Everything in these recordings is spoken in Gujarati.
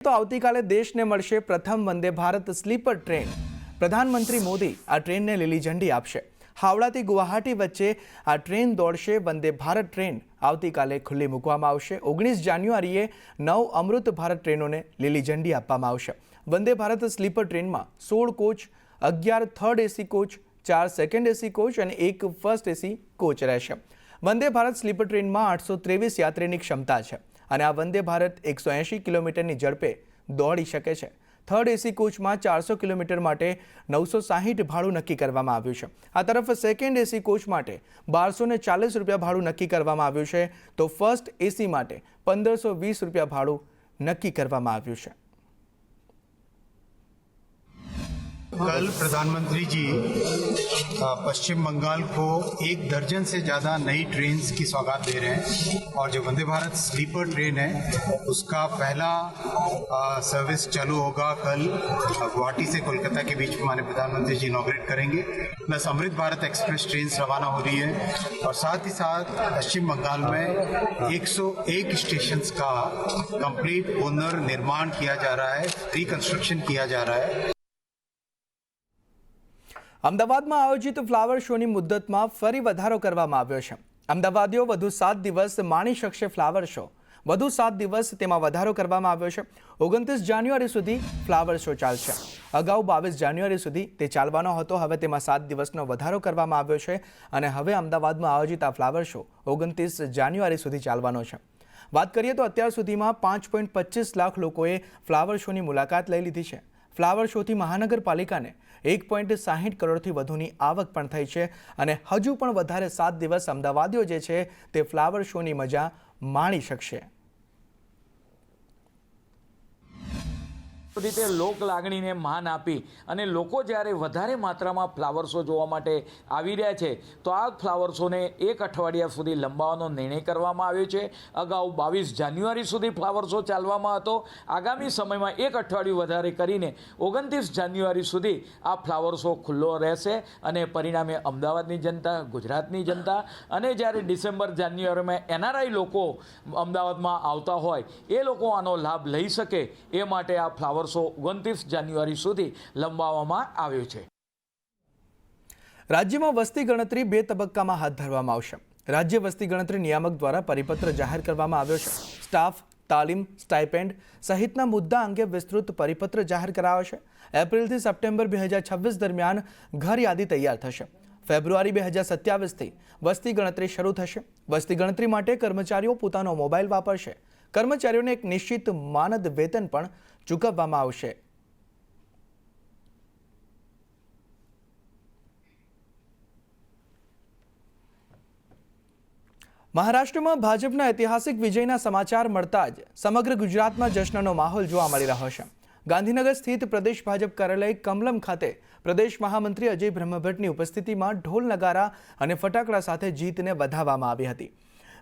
તો આવતીકાલે દેશને મળશે પ્રથમ વંદે ભારત સ્લીપર ટ્રેન। પ્રધાનમંત્રી મોદી આ ટ્રેનને લીલી ઝંડી આપશે। હાવડાથી ગુવાહાટી વચ્ચે આ ટ્રેન દોડશે। વંદે ભારત ટ્રેન આવતીકાલે ખુલ્લી મૂકવામાં આવશે। 19 જાન્યુઆરીએ 9 અમૃત ભારત ટ્રેનોને લીલી ઝંડી આપવામાં આવશે। વંદે ભારત સ્લીપર ટ્રેનમાં 16 coach, 11 third AC coach, 4 second AC coach અને 1 ફર્સ્ટ એસી કોચ રહેશે। વંદે ભારત સ્લીપર ટ્રેનમાં 823 યાત્રીની ક્ષમતા છે અને આ વંદે ભારત 180 કિલોમીટરની ઝડપે દોડી શકે છે। થર્ડ એસી કોચમાં 400 કિલોમીટર માટે 960 ભાડું નક્કી કરવામાં આવ્યું છે। આ તરફ સેકન્ડ એસી કોચ માટે 1240 રૂપિયા ભાડું નક્કી કરવામાં આવ્યું છે, તો ફર્સ્ટ એસી માટે 1520 રૂપિયા ભાડું નક્કી કરવામાં આવ્યું છે। कल प्रधानमंत्री जी पश्चिम बंगाल को 1 दर्जन से ज़्यादा नई ट्रेन्स की सौगात दे रहे हैं और जो वंदे भारत स्लीपर ट्रेन है उसका पहला सर्विस चालू होगा कल गुवाहाटी से कोलकाता के बीच में। माननीय प्रधानमंत्री जी इनॉग्रेट करेंगे। Plus Amrit Bharat express train रवाना हो रही है और साथ ही साथ पश्चिम बंगाल में 101 स्टेशन का कंप्लीट पुनर्निर्माण किया जा रहा है, रिकंस्ट्रक्शन किया जा रहा है। અમદાવાદમાં આયોજિત ફ્લાવર શોની મુદ્દતમાં ફરી વધારો કરવામાં આવ્યો છે। અમદાવાદીઓ વધુ 7 દિવસ માણી શકશે ફ્લાવર શો। વધુ 7 દિવસ તેમાં વધારો કરવામાં આવ્યો છે। 29 જાન્યુઆરી સુધી ફ્લાવર શો ચાલશે। અગાઉ 22 જાન્યુઆરી સુધી તે ચાલવાનો હતો, હવે તેમાં 7 દિવસનો વધારો કરવામાં આવ્યો છે અને હવે અમદાવાદમાં આયોજિત આ ફ્લાવર શો 29 જાન્યુઆરી સુધી ચાલવાનો છે। વાત કરીએ તો અત્યાર સુધીમાં 5.25 લાખ લોકોએ ફ્લાવર શોની મુલાકાત લઈ લીધી છે। ફ્લાવર શોથી મહાનગરપાલિકાને 1.60 કરોડથી વધુની આવક પણ થઈ છે અને હજુ પણ વધારે 7 દિવસ અમદાવાદીઓ જે છે તે ફ્લાવર શોની મજા માણી શકશે। રીતે લોક લાગણીને માન આપી અને લોકો જ્યારે વધારે માત્રામાં ફ્લાવર શો જોવા માટે આવી રહ્યા છે તો આ ફ્લાવર શોને 1 અઠવાડિયા સુધી લંબાવવાનો નિર્ણય કરવામાં આવ્યો છે। અગાઉ 22 જાન્યુઆરી સુધી ફ્લાવર શો ચાલવામાં હતો। આગામી સમયમાં 1 અઠવાડિયું વધારે કરીને 29 જાન્યુઆરી સુધી આ ફ્લાવર શો ખુલ્લો રહેશે અને પરિણામે અમદાવાદની જનતા, ગુજરાતની જનતા અને જ્યારે ડિસેમ્બર જાન્યુઆરીમાં એનઆરઆઈ લોકો અમદાવાદમાં આવતા હોય એ લોકો આનો લાભ લઈ શકે એ માટે આ ફ્લાવર 29 જાન્યુઆરી સુધી લંબાવવામાં આવ્યો છે। રાજ્યમાં વસ્તી ગણતરી 2 તબક્કામાં હાથ ધરવામાં આવશે। રાજ્ય વસ્તી ગણતરી નિયામક દ્વારા પરિપત્ર જાહેર કરવામાં આવ્યો છે। સ્ટાફ, તાલીમ, સ્ટાઇપેન્ડ સહિતના મુદ્દા અંગે વિસ્તૃત પરિપત્ર જાહેર કરાયો છે। એપ્રિલથી સપ્ટેમ્બર 2026 દરમિયાન ઘર યાદી તૈયાર થશે। ફેબ્રુઆરી 2027થી વસ્તી ગણતરી શરૂ થશે। વસ્તી ગણતરી માટે કર્મચારીઓ પોતાનો મોબાઈલ વાપરશે। કર્મચારીઓને એક નિશ્ચિત માનદ વેતન પણ ચૂકવવામાં આવશે। મહારાષ્ટ્રમાં ભાજપના ઐતિહાસિક વિજયના સમાચાર મળતા જ સમગ્ર ગુજરાતમાં જશ્નનો માહોલ જોવા મળી રહ્યો છે। ગાંધીનગર સ્થિત પ્રદેશ ભાજપ કાર્યાલય કમલમ ખાતે પ્રદેશ મહામંત્રી અજય બ્રહ્મભટ્ટની ઉપસ્થિતિમાં ઢોલ, નગારા અને ફટાકડા સાથે જીતને વધાવવામાં આવી હતી।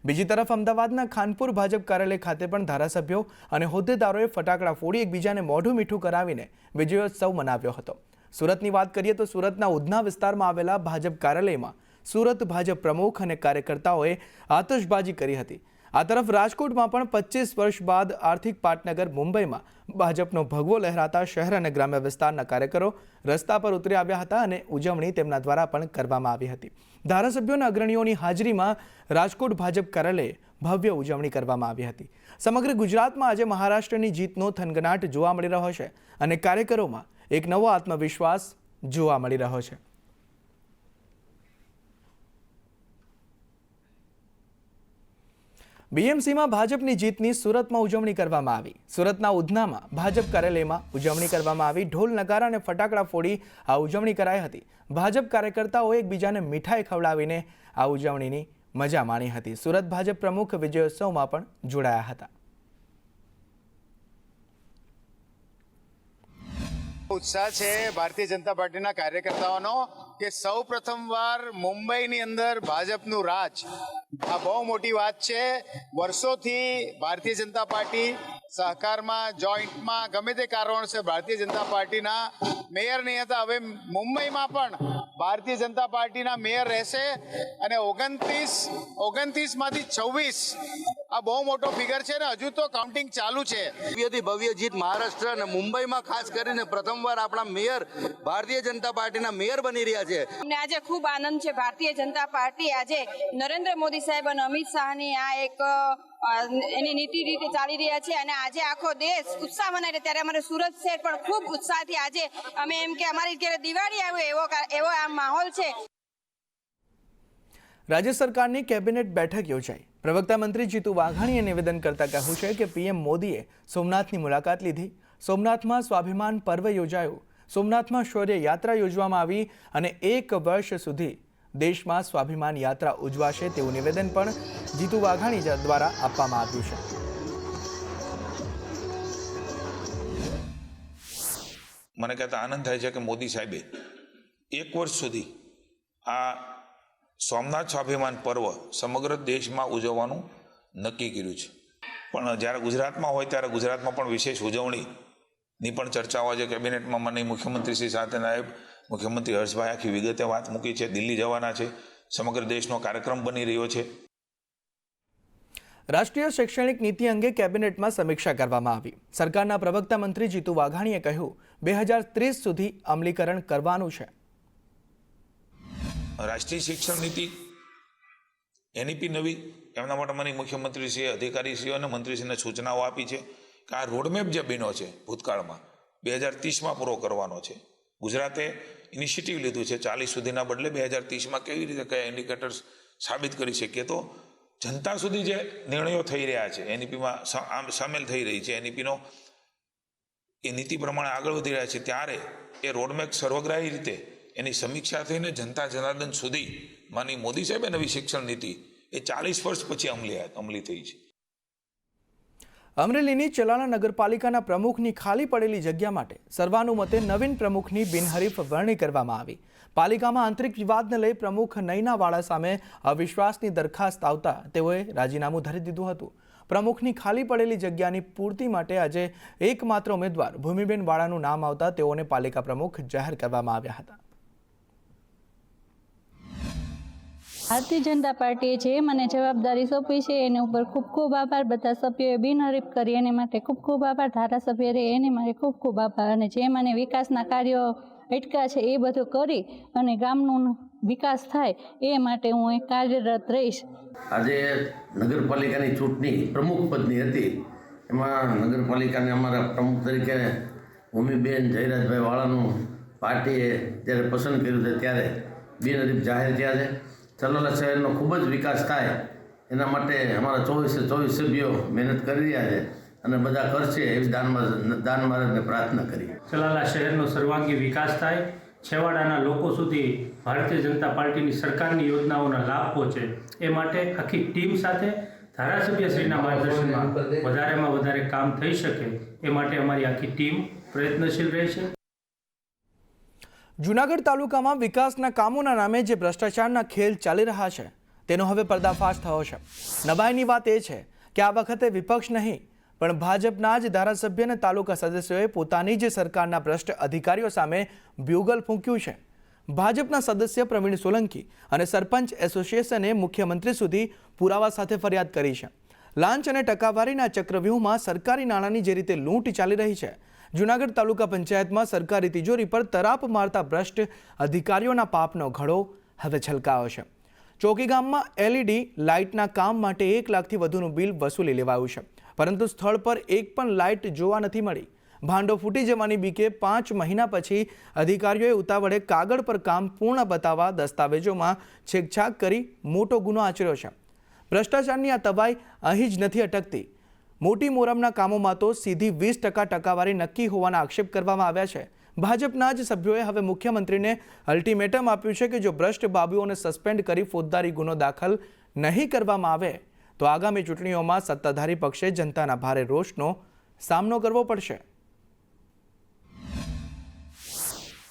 બીજી તરફ અમદાવાદના ખાનપુર ભાજપ કાર્યાલય ખાતે પણ ધારાસભ્યો અને હોદ્દેદારોએ ફટાકડા ફોડી એકબીજાને મોઢું મીઠું કરાવીને વિજયોત્સવ મનાવ્યો હતો। સુરતની વાત કરીએ તો સુરતના ઉધના વિસ્તારમાં આવેલા ભાજપ કાર્યાલયમાં સુરત ભાજપ પ્રમુખ અને કાર્યકર્તાઓએ આતશબાજી કરી હતી। આ તરફ રાજકોટમાં પણ 25 વર્ષ બાદ આર્થિક પાટનગર મુંબઈમાં ભાજપનો ભગવો લહેરાતા શહેર અને ગ્રામ્ય વિસ્તારના કાર્યકરો રસ્તા પર ઉતરી આવ્યા હતા અને ઉજવણી તેમના દ્વારા પણ કરવામાં આવી હતી। ધારાસભ્યોના અગ્રણીઓની હાજરીમાં રાજકોટ ભાજપ કાર્યાલયે ભવ્ય ઉજવણી કરવામાં આવી હતી। સમગ્ર ગુજરાતમાં આજે મહારાષ્ટ્રની જીતનો થનગનાટ જોવા મળી રહ્યો છે અને કાર્યકરોમાં એક નવો આત્મવિશ્વાસ જોવા મળી રહ્યો છે। બીએમસીમાં ભાજપની જીતની સુરતમાં ઉજવણી કરવામાં આવી। સુરતના ઉધનામાં ભાજપ કાર્યાલયમાં ઉજવણી કરવામાં આવી। ઢોલ, નગારા અને ફટાકડા ફોડી આ ઉજવણી કરાઈ હતી। ભાજપ કાર્યકર્તાઓએ એકબીજાને મીઠાઈ ખવડાવીને આ ઉજવણીની મજા માણી હતી। સુરત ભાજપ પ્રમુખ વિજયોત્સવમાં પણ જોડાયા હતા। उत्साह है भारतीय जनता पार्टी कार्यकर्ताओं के सौ प्रथमवार मुंबई अंदर भाजपनु राज आ बहु मोटी बात है। वर्षों थी भारतीय जनता पार्टी सहकार में, जॉइंट में गमे ते कारण से भारतीय जनता पार्टी मेयर नहीं था। हवे मुंबई में पण भारतीय जनता पार्टी मेयर रहशे अने 29 मांथी 26 આ બહુ મોટો ફિગર છે ને હજુ તો કાઉન્ટિંગ ચાલુ છે. ભવ્યથી ભવ્ય જીત મહારાષ્ટ્ર અને મુંબઈમાં ખાસ કરીને પ્રથમવાર આપણા મેયર ભારતીય જનતા પાર્ટીના મેયર બની રહ્યા છે. અમને આજે ખૂબ આનંદ છે. ભારતીય જનતા પાર્ટી આજે નરેન્દ્ર મોદી સાહેબ અને અમિત શાહની આ એક એની નીતિ રીતે ચાલી રહ્યા છે અને આજે આખો દેશ ઉત્સાહ મનાવી રહ્યો. ત્યારે અમારે સુરત શહેર પણ ખૂબ ઉત્સાહથી આજે અમે એમ કે અમારી ઘરે દિવાળી આવે એવો આ માહોલ છે. રાજ્ય સરકારની કેબિનેટ બેઠક યોજાઈ. પ્રવક્તા મંત્રી જીતુ વાઘાણીએ નિવેદન કરતા કહ્યું છે કે પીએમ મોદીએ સોમનાથની મુલાકાત લીધી. સોમનાથમાં સ્વાભિમાન પર્વ યોજાયું. સોમનાથમાં શૌર્ય યાત્રા યોજવામાં આવી અને 1 વર્ષ સુધી દેશમાં સ્વાભિમાન યાત્રા ઉજવાશે તેવું નિવેદન પણ જીતુ વાઘાણી દ્વારા આપવામાં આવ્યું છે. મને કહેતા આનંદ થાય છે કે મોદી સાહેબે 1 વર્ષ સુધી આ સોમનાથ સ્વાભિમાન પર્વ સમગ્ર દેશમાં ઉજવવાનું નક્કી કર્યું છે. પણ જ્યારે ગુજરાતમાં હોય ત્યારે ગુજરાતમાં પણ વિશેષ ઉજવણીની પણ ચર્ચા હોય છે. કેબિનેટમાં મને મુખ્યમંત્રી શ્રી સાથે નાયબ મુખ્યમંત્રી હર્ષભાઈ આખી વિગતે વાત મૂકી છે. દિલ્હી જવાના છે. સમગ્ર દેશનો કાર્યક્રમ બની રહ્યો છે. રાષ્ટ્રીય શૈક્ષણિક નીતિ અંગે કેબિનેટમાં સમીક્ષા કરવામાં આવી. સરકારના પ્રવક્તા મંત્રી જીતુ વાઘાણીએ કહ્યું 2030 સુધી અમલીકરણ કરવાનું છે. રાષ્ટ્રીય શિક્ષણ નીતિ એનઈપી નવી એમના માટે મને મુખ્યમંત્રીશ્રીએ અધિકારીશ્રીઓ અને મંત્રીશ્રીને સૂચનાઓ આપી છે કે આ રોડમેપ જે બન્યો છે ભૂતકાળમાં 2030માં પૂરો કરવાનો છે. ગુજરાતે ઇનિશિયેટિવ લીધું છે 40 સુધીના બદલે 2030માં કેવી રીતે કયા ઇન્ડિકેટર્સ સાબિત કરી શકીએ તો જનતા સુધી જે નિર્ણયો થઈ રહ્યા છે એનઈપીમાં સામેલ થઈ રહી છે એનઈપીનો એ નીતિ પ્રમાણે આગળ વધી રહ્યા છે ત્યારે એ રોડમેપ સર્વગ્રાહી રીતે એની સમીક્ષા થઈને જનતા જનાર્દન સુધી માની મોદી સાહેબે નવી શિક્ષણ નીતિ એ 40 વર્ષ પછી અમલી થઈ છે. અમરેલીની ચલાલા નગરપાલિકાના પ્રમુખની ખાલી પડેલી જગ્યા માટે સર્વાનુમતે નવીન પ્રમુખની બિનહરીફ વરણી કરવામાં આવી. પાલિકામાં આંતરિક વિવાદને લઈ પ્રમુખ નૈનાવાળા સામે અવિશ્વાસની દરખાસ્ત આવતા તેઓએ રાજીનામું ધરી દીધું હતું. પ્રમુખની ખાલી પડેલી જગ્યાની પૂર્તિ માટે આજે એકમાત્ર ઉમેદવાર ભૂમિબેન વાળાનું નામ આવતા તેઓને પાલિકા પ્રમુખ જાહેર કરવામાં આવ્યા હતા. ભારતીય જનતા પાર્ટીએ જે મને જવાબદારી સોંપી છે એની ઉપર ખૂબ ખૂબ આભાર. બધા સભ્યોએ બિનહરીફ કરી એને માટે ખૂબ ખૂબ આભાર. ધારાસભ્ય એને મારે ખૂબ ખૂબ આભાર. અને જે મને વિકાસના કાર્યો અટક્યા છે એ બધું કરી અને ગામનું વિકાસ થાય એ માટે હું કાર્યરત રહીશ. આજે નગરપાલિકાની ચૂંટણી પ્રમુખ પદની હતી. એમાં નગરપાલિકાને અમારા પ્રમુખ તરીકે ભૂમિબેન જયરાજભાઈ વાળાનું પાર્ટીએ જ્યારે પસંદ કર્યું છે ત્યારે બિનહરીફ જાહેર થયા છે. ચલાલા શહેરનો ખૂબ જ વિકાસ થાય એના માટે અમારા 24 સભ્યો મહેનત કરી રહ્યા છે અને બધા કરશે એવી દાન મહારાજને પ્રાર્થના કરી. ચલાલા શહેરનો સર્વાંગી વિકાસ થાય, છેવાડાના લોકો સુધી ભારતીય જનતા પાર્ટીની સરકારની યોજનાઓના લાભ પહોંચે એ માટે આખી ટીમ સાથે ધારાસભ્યશ્રીના માર્ગદર્શનમાં વધારેમાં વધારે કામ થઈ શકે એ માટે અમારી આખી ટીમ પ્રયત્નશીલ રહેશે. જૂનાગઢ તાલુકામાં વિકાસના કામોના નામે જે ભ્રષ્ટાચારના ખેલ ચાલી રહ્યા છે તેનો હવે પર્દાફાશ થયો છે. નવાઈની વાત એ છે કે આ વખતે વિપક્ષ નહીં પણ ભાજપના જ ધારાસભ્ય અને તાલુકા સદસ્યોએ પોતાની જ સરકારના ભ્રષ્ટ અધિકારીઓ સામે બ્યુગલ ફૂંક્યું છે. ભાજપના સદસ્ય પ્રવીણ સોલંકી અને સરપંચ એસોસિએશને મુખ્યમંત્રી સુધી પુરાવા સાથે ફરિયાદ કરી છે. લાંચ અને ટકાવારીના ચક્રવ્યૂહમાં સરકારી નાણાંની જે રીતે લૂંટ ચાલી રહી છે, જૂનાગઢ તાલુકા પંચાયતમાં સરકારી તિજોરી પર તરાપ મારતા ભ્રષ્ટ અધિકારીઓના પાપનો ઘડો હવે છલકાયો છે. ચોકી ગામમાં એલઈડી લાઇટના કામ માટે 1 લાખથી વધુનું બિલ વસૂલી લેવાયું છે, પરંતુ સ્થળ પર એક પણ લાઇટ જોવા નથી મળી. ભાંડો ફૂટી જવાની બીકે 5 મહિના પછી અધિકારીઓએ ઉતાવળે કાગળ પર કામ પૂર્ણ બતાવવા દસ્તાવેજોમાં છેકછાક કરી મોટો ગુનો આચર્યો છે. ભ્રષ્ટાચારની આ તબાઈ અહીં જ નથી અટકતી. મોટી મોરમના કામોમાં તો સીધી 20% ટકાવારી નક્કી હોવાના આક્ષેપ કરવામાં આવ્યા છે. ભાજપના જ સભ્યોએ હવે મુખ્યમંત્રીને અલ્ટિમેટમ આપ્યું છે કે જો ભ્રષ્ટ બાબુઓને સસ્પેન્ડ કરી ફોજદારી ગુનો દાખલ નહીં કરવામાં આવે તો આગામી ચૂંટણીઓમાં સત્તાધારી પક્ષે જનતાના ભારે રોષનો સામનો કરવો પડશે.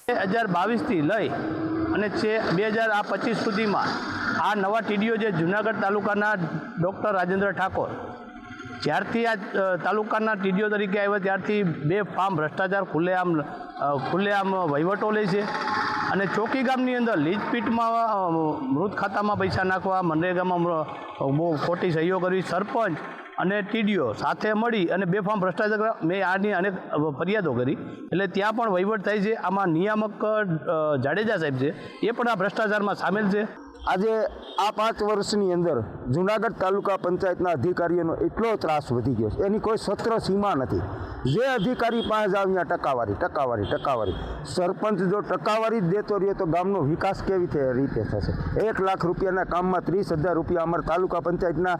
2022થી લઈ અને 2025 સુધીમાં આ નવા ટીડીઓ જે જૂનાગઢ તાલુકાના ડૉક્ટર રાજેન્દ્ર ઠાકોર જ્યારથી આ તાલુકાના ટીડીઓ તરીકે આવ્યા ત્યારથી બેફામ ભ્રષ્ટાચાર ખુલ્લેઆમ વહીવટો લે છે અને ચોકી ગામની અંદર લીજ પીટમાં મૃત ખાતામાં પૈસા નાખવા, મનરેગામાં બહુ ખોટી સહીઓ કરવી, સરપંચ અને ટીડીઓ સાથે મળી અને બેફામ ભ્રષ્ટાચાર કરવા, મેં આની અનેક ફરિયાદો કરી. એટલે ત્યાં પણ વહીવટ થાય છે. આમાં નિયામક જાડેજા સાહેબ છે, એ પણ આ ભ્રષ્ટાચારમાં સામેલ છે. આજે આ 5 વર્ષની અંદર જુનાગઢ તાલુકા પંચાયતના અધિકારીઓનો એટલો ત્રાસ વધી ગયો છે, એની કોઈ સત્ર સીમા નથી. જે અધિકારી પાસે જાવ ત્યાં ટકાવારી. સરપંચ જો ટકાવારી જ દેતો રહ્યો તો ગામનો વિકાસ કેવી રીતે થશે? 1 લાખ રૂપિયાના કામમાં 30,000 રૂપિયા અમારા તાલુકા પંચાયતના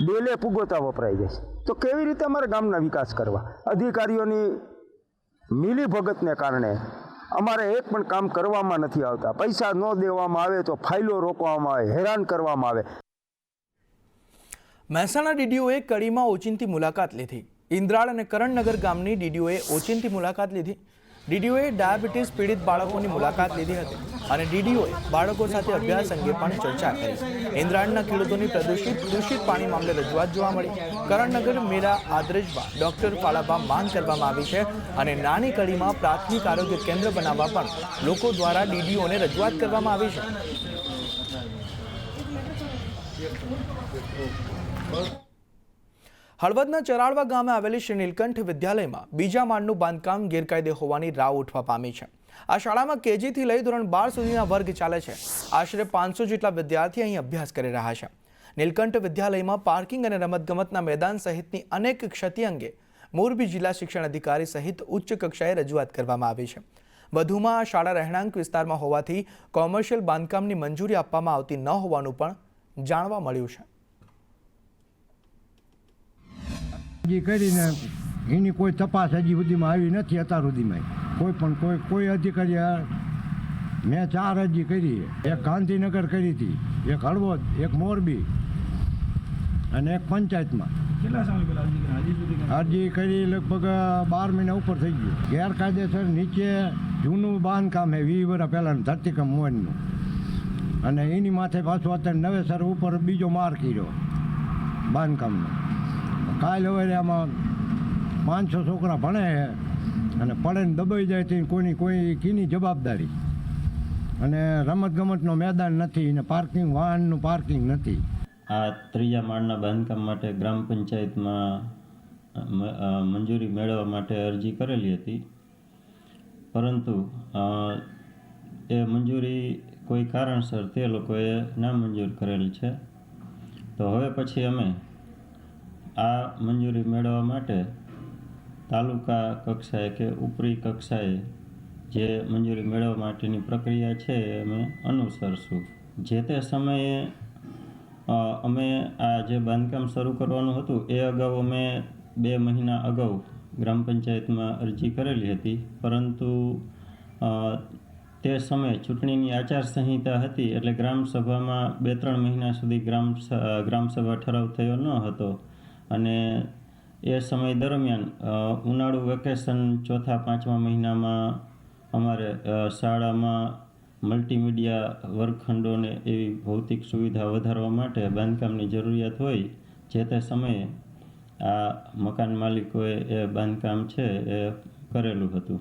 ડેલે પુગોતા વપરાઈ જાય છે. તો કેવી રીતે અમારે ગામના વિકાસ કરવા? અધિકારીઓની મિલીભગતને કારણે અમારે એક પણ કામ કરવામાં નથી આવતા. પૈસા ન દેવામાં આવે તો ફાઇલો રોકવામાં આવે, હેરાન કરવામાં આવે. મહેસાણા ડીડીઓએ કડીમાં ઓચિંતી મુલાકાત લીધી. ઇન્દ્રાળ અને કરણનગર ગામની ડીડીઓએ ઓચિંતી મુલાકાત લીધી. ડીડીઓએ ડાયાબિટીસ પીડિત બાળકોની મુલાકાત લીધી હતી અને ડીડીઓએ બાળકો સાથે અભ્યાસ અંગે પણ ચર્ચા કરી. ઇન્દ્રાળના ખેડૂતોની દૂષિત પાણી મામલે રજૂઆત જોવા મળી. કરણનગર મેરા આદરેજમાં ડોક્ટર પાળાબા માંગ કરવામાં આવી છે અને નાની કડીમાં પ્રાથમિક આરોગ્ય કેન્દ્ર બનાવવા પણ લોકો દ્વારા ડીડીઓને રજૂઆત કરવામાં આવી છે. હળવદના ચરાળવા ગામે આવેલી શ્રી નીલકંઠ વિદ્યાલયમાં બીજા માળનું બાંધકામ ગેરકાયદે હોવાની રાવ ઉઠવા પામી છે. આ શાળામાં કેજીથી લઈ ધોરણ 12 સુધીના વર્ગ ચાલે છે. આશરે 500 જેટલા વિદ્યાર્થી અહીં અભ્યાસ કરી રહ્યા છે. નીલકંઠ વિદ્યાલયમાં પાર્કિંગ અને રમતગમતના મેદાન સહિતની અનેક ક્ષતિ અંગે મોરબી જિલ્લા શિક્ષણ અધિકારી સહિત ઉચ્ચ કક્ષાએ રજૂઆત કરવામાં આવી છે. વધુમાં આ શાળા રહેણાંક વિસ્તારમાં હોવાથી કોમર્શિયલ બાંધકામની મંજૂરી આપવામાં આવતી ન હોવાનું પણ જાણવા મળ્યું છે. કરીને એની કોઈ તપાસ હજી સુધીમાં આવી નથી. અત્યાર સુધીમાં કોઈ અધિકારી, મેં 4 અરજી કરી. એક ગાંધીનગર કરી હતી, એક હળવદ, એક મોરબી અને એક પંચાયતમાં. કેટલા સમય પહેલા અરજી કરી? લગભગ 12 મહિના ઉપર થઈ ગયું. ગેરકાયદેસર નીચે જૂનું બાંધકામ છે 20 વર્ષ પહેલાંનું ધરતીકંપ મોનનું, અને એની માથે પાછું અત્યારે નવેસર ઉપર બીજો માર કર્યો બાંધકામનો. કાલ હવે આમાં 500 છોકરા ભણે છે અને પડે ને દબાઈ જાય તો કીની જવાબદારી? અને રમતગમતનો મેદાન નથી ને વાહનનું પાર્કિંગ નથી. આ 3જા માળના બાંધકામ માટે ગ્રામ પંચાયતમાં મંજૂરી મેળવવા માટે અરજી કરેલી હતી, પરંતુ એ મંજૂરી કોઈ કારણસર તે લોકોએ નામંજૂર કરેલ છે. તો હવે પછી અમે આ મંજૂરી મેળવવા માટે તાલુકા કક્ષાએ કે ઉપરી કક્ષાએ જે મંજૂરી મેળવવા માટેની પ્રક્રિયા છે એ અમે અનુસરશું. જે તે સમયે અમે આ જે બાંધકામ શરૂ કરવાનું હતું એ અગાઉ અમે 2 મહિના અગાઉ ગ્રામ પંચાયતમાં અરજી કરેલી હતી, પરંતુ તે સમયે ચૂંટણીની આચારસંહિતા હતી એટલે ગ્રામસભામાં 2-3 મહિના સુધી ગ્રામસભા ઠરાવ થયો ન હતો. અને એ સમય દરમિયાન ઉનાળુ વેકેશન 4-5મા મહિનામાં અમારે શાળામાં મલ્ટીમીડિયા વર્ગખંડોને એવી ભૌતિક સુવિધા વધારવા માટે બાંધકામની જરૂરિયાત હોય. જે તે સમયે આ મકાન માલિકોએ એ બાંધકામ છે એ કરેલું હતું.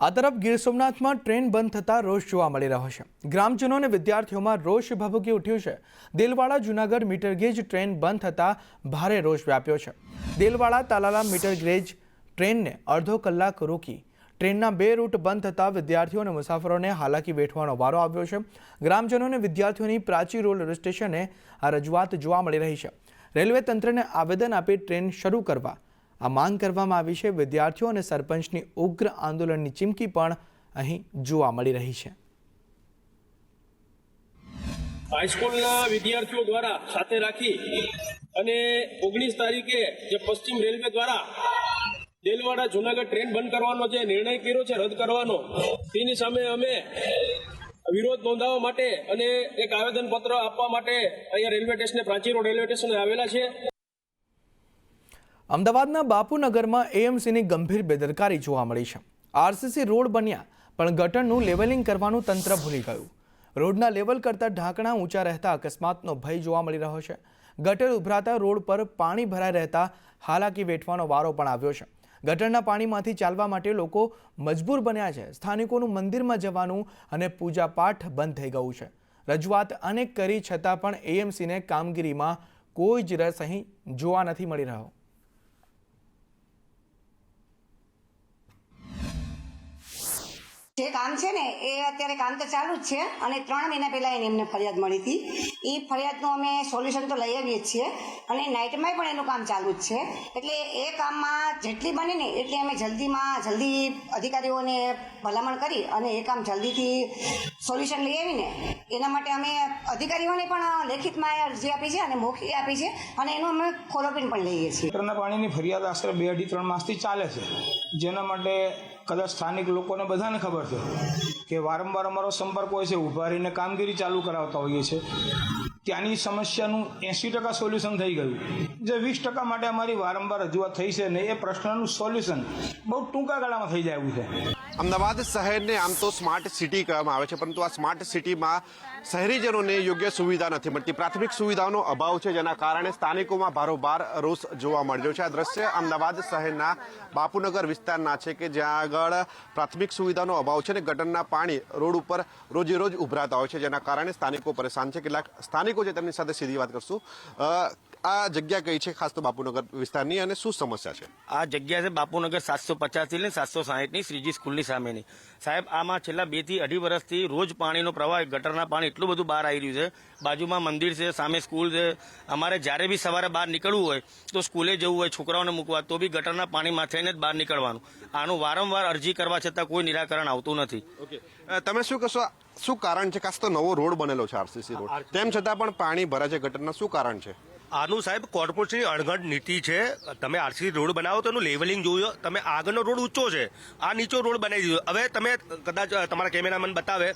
આ તરફ ગીર સોમનાથમાં ટ્રેન બંધ થતાં રોષ જોવા મળી રહ્યો છે. ગ્રામજનો અને વિદ્યાર્થીઓમાં રોષ ભભૂકી ઉઠ્યું છે. દેલવાડા જૂનાગઢ મીટરગેજ ટ્રેન બંધ થતાં ભારે રોષ વ્યાપ્યો છે. દેલવાડા તાલાલા મીટરગેજ ટ્રેનને અડધો કલાક રોકી ટ્રેનના 2 રૂટ બંધ થતાં વિદ્યાર્થીઓ અને મુસાફરોને હાલાકી વેઠવાનો વારો આવ્યો છે. ગ્રામજનો અને વિદ્યાર્થીઓની પ્રાચી રોડ રેલવે સ્ટેશને આ રજૂઆત જોવા મળી રહી છે. રેલવે તંત્રને આવેદન આપી ટ્રેન શરૂ કરવા આ માંગ કરવામાં આવી છે. વિદ્યાર્થીઓ અને સરપંચની ઉગ્ર આંદોલનની ચીમકી પણ અહીં જોવા મળી રહી છે. હાઈસ્કૂલના વિદ્યાર્થીઓ દ્વારા સાથે રાખી અને 19 તારીખે જે પશ્ચિમ રેલવે દ્વારા દેલવાડા જૂનાગઢ ટ્રેન બંધ કરવાનો જે નિર્ણય કર્યો છે રદ કરવાનો, તેની સામે અમે વિરોધ નોંધાવવા માટે અને એક આવેદનપત્ર આપવા માટે અહીંયા રેલવે સ્ટેશને પ્રાચી રોડ રેલવે સ્ટેશને આવેલા છે. અમદાવાદના બાપુનગરમાં એએમસીની ગંભીર બેદરકારી જોવા મળી છે. આરસીસી રોડ બન્યા પણ ગટરનું લેવલિંગ કરવાનું તંત્ર ભૂલી ગયું. રોડના લેવલ કરતાં ઢાંકણા ઊંચા રહેતા અકસ્માતનો ભય જોવા મળી રહ્યો છે. ગટર ઉભરાતા રોડ પર પાણી ભરાઈ રહેતા હાલાકી વેઠવાનો વારો પણ આવ્યો છે. ગટરના પાણીમાંથી ચાલવા માટે લોકો મજબૂર બન્યા છે. સ્થાનિકોનું મંદિરમાં જવાનું અને પૂજાપાઠ બંધ થઈ ગયું છે. રજૂઆત અનેક કરી છતાં પણ એએમસીને કામગીરીમાં કોઈ જ રસ અહીં જોવા નથી મળી રહ્યો. જે કામ છે ને એ અત્યારે કામ તો ચાલુ જ છે અને 3 મહિના પહેલા એમને ફરિયાદ મળી હતી. એ ફરિયાદનું અમે સોલ્યુશન તો લઈ આવીએ છીએ અને નાઇટમાં પણ એનું કામ ચાલુ જ છે. એટલે એ કામમાં જેટલી બને ને એટલી અમે જલ્દી અધિકારીઓને ભલામણ કરી અને એ કામ જલ્દીથી સોલ્યુશન લઈ આવીને એના માટે અમે અધિકારીઓને પણ લેખિતમાં અરજી આપી છે અને મૌખિક આપી છે અને એનું અમે ફોલોઅપ પણ લઈએ છીએ. ગટરના પાણીની ફરિયાદ આશરે 2-3 માસથી ચાલે છે, જેના માટે કદાચ સ્થાનિક લોકોને બધાને ખબર છે કે વારંવાર અમારો સંપર્ક હોય છે, ઊભા રહીને કામગીરી ચાલુ કરાવતા હોઈએ છીએ. ત્યાંની સમસ્યાનું 80% સોલ્યુશન થઈ ગયું. જે 20% માટે અમારી વારંવાર રજૂઆત થઈ છે ને એ પ્રશ્નનું સોલ્યુશન બહુ ટૂંકા ગાળામાં થઈ જાય એવું છે. અમદાવાદ શહેરને આમ તો સ્માર્ટ સિટી કહેવામાં આવે છે, પરંતુ આ સ્માર્ટ સિટીમાં શહેરીજનોને યોગ્ય સુવિધા નથી મળતી. પ્રાથમિક સુવિધાઓનો અભાવ છે, જેના કારણે સ્થાનિકોમાં ભારોભાર રોષ જોવા મળી રહ્યો છે. આ દ્રશ્ય અમદાવાદ શહેરના બાપુનગર વિસ્તારના છે કે જ્યાં આગળ પ્રાથમિક સુવિધાનો અભાવ છે ને ગટરના પાણી રોડ ઉપર રોજે રોજ ઉભરાતા હોય છે, જેના કારણે સ્થાનિકો પરેશાન છે. કેટલાક સ્થાનિકો છે તેમની સાથે સીધી વાત કરશું. આ જગ્યા કઈ છે, ખાસ તો બાપુનગર વિસ્તારની, અને શું સમસ્યા છે? આ જગ્યા છે બાપુનગર 750 થી 760 ની શ્રીજી સ્કૂલની સામેની. સાહેબ, આમાં છેલ્લા 2 થી 2.5 વર્ષથી રોજ પાણીનો પ્રવાહ, ગટરના પાણી એટલું બધું બહાર આવી રહ્યું છે. બાજુમાં મંદિર છે, સામે સ્કૂલ છે. અમારે જ્યારે બી સવારે બહાર નીકળવું હોય તો સ્કૂલે જવું હોય, છોકરાઓને મૂકવા, તો બી ગટરના પાણીમાં થઈને જ બહાર નીકળવાનું. આનું વારંવાર અરજી કરવા છતાં કોઈ નિરાકરણ આવતું નથી. ઓકે, તમે શું કહેશો, શું કારણ છે? ખાસ તો નવો રોડ બનેલો છે, આરસીસી રોડ, તેમ છતાં પણ પાણી ભરાય છે ગટરના, શું કારણ છે? આનું સાહેબ કોર્પોરેશનની અણઘડ નીતિ છે. તમે આરસીસી રોડ બનાવો તો એનું લેવલિંગ જોયો. તમે આગળનો રોડ ઊંચો છે, આ નીચો રોડ બનાવી દીધો. હવે તમે કદાચ તમારા કેમેરામેન બતાવે,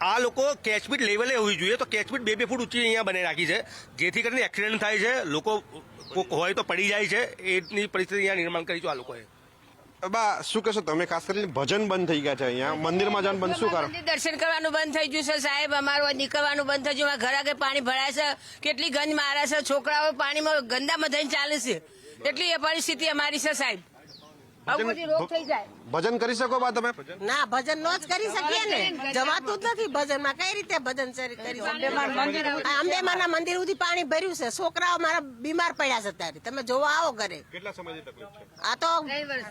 આ લોકો કેચપીટ લેવલે હોવી જોઈએ, તો કેચપીટ 2-2 ફૂટ ઊંચી અહીંયા બનાવી રાખી છે, જેથી કરીને એક્સિડન્ટ થાય છે, લોકો હોય તો પડી જાય છે. એની પરિસ્થિતિ અહીંયા નિર્માણ કરી છે આ લોકોએ. બા, શું કહેશો તમે? ખાસ કરીને ભજન બંધ થઈ ગયા છે અહીંયા, મંદિરમાં જવાનું બંધ, શું કારણ? દર્શન કરવાનું બંધ થઈ ગયું છે સાહેબ. અમારું નીકળવાનું બંધ થઈ ગયું. ઘર આગળ પાણી ભરાય છે, કેટલી ગંધ મારે છે, છોકરાઓ પાણીમાં ગંદામાં થઈને ચાલે છે. એટલી એ પરિસ્થિતિ અમારી છે સાહેબ. રોગ થઈ જાય. ભજન કરી શકો બા તમે? ના, ભજન નો જ કરી શકીએ ને, જવાતું જ નથી ભજનમાં. કઈ રીતે ભજન કરી? અંબેમાના મંદિર સુધી પાણી ભર્યું છે, છોકરાઓ મારા બીમાર પડ્યા છે. અત્યારે તમે જોવા આવો ઘરે. કેટલા સમયથી તકલીફ છે? આ તો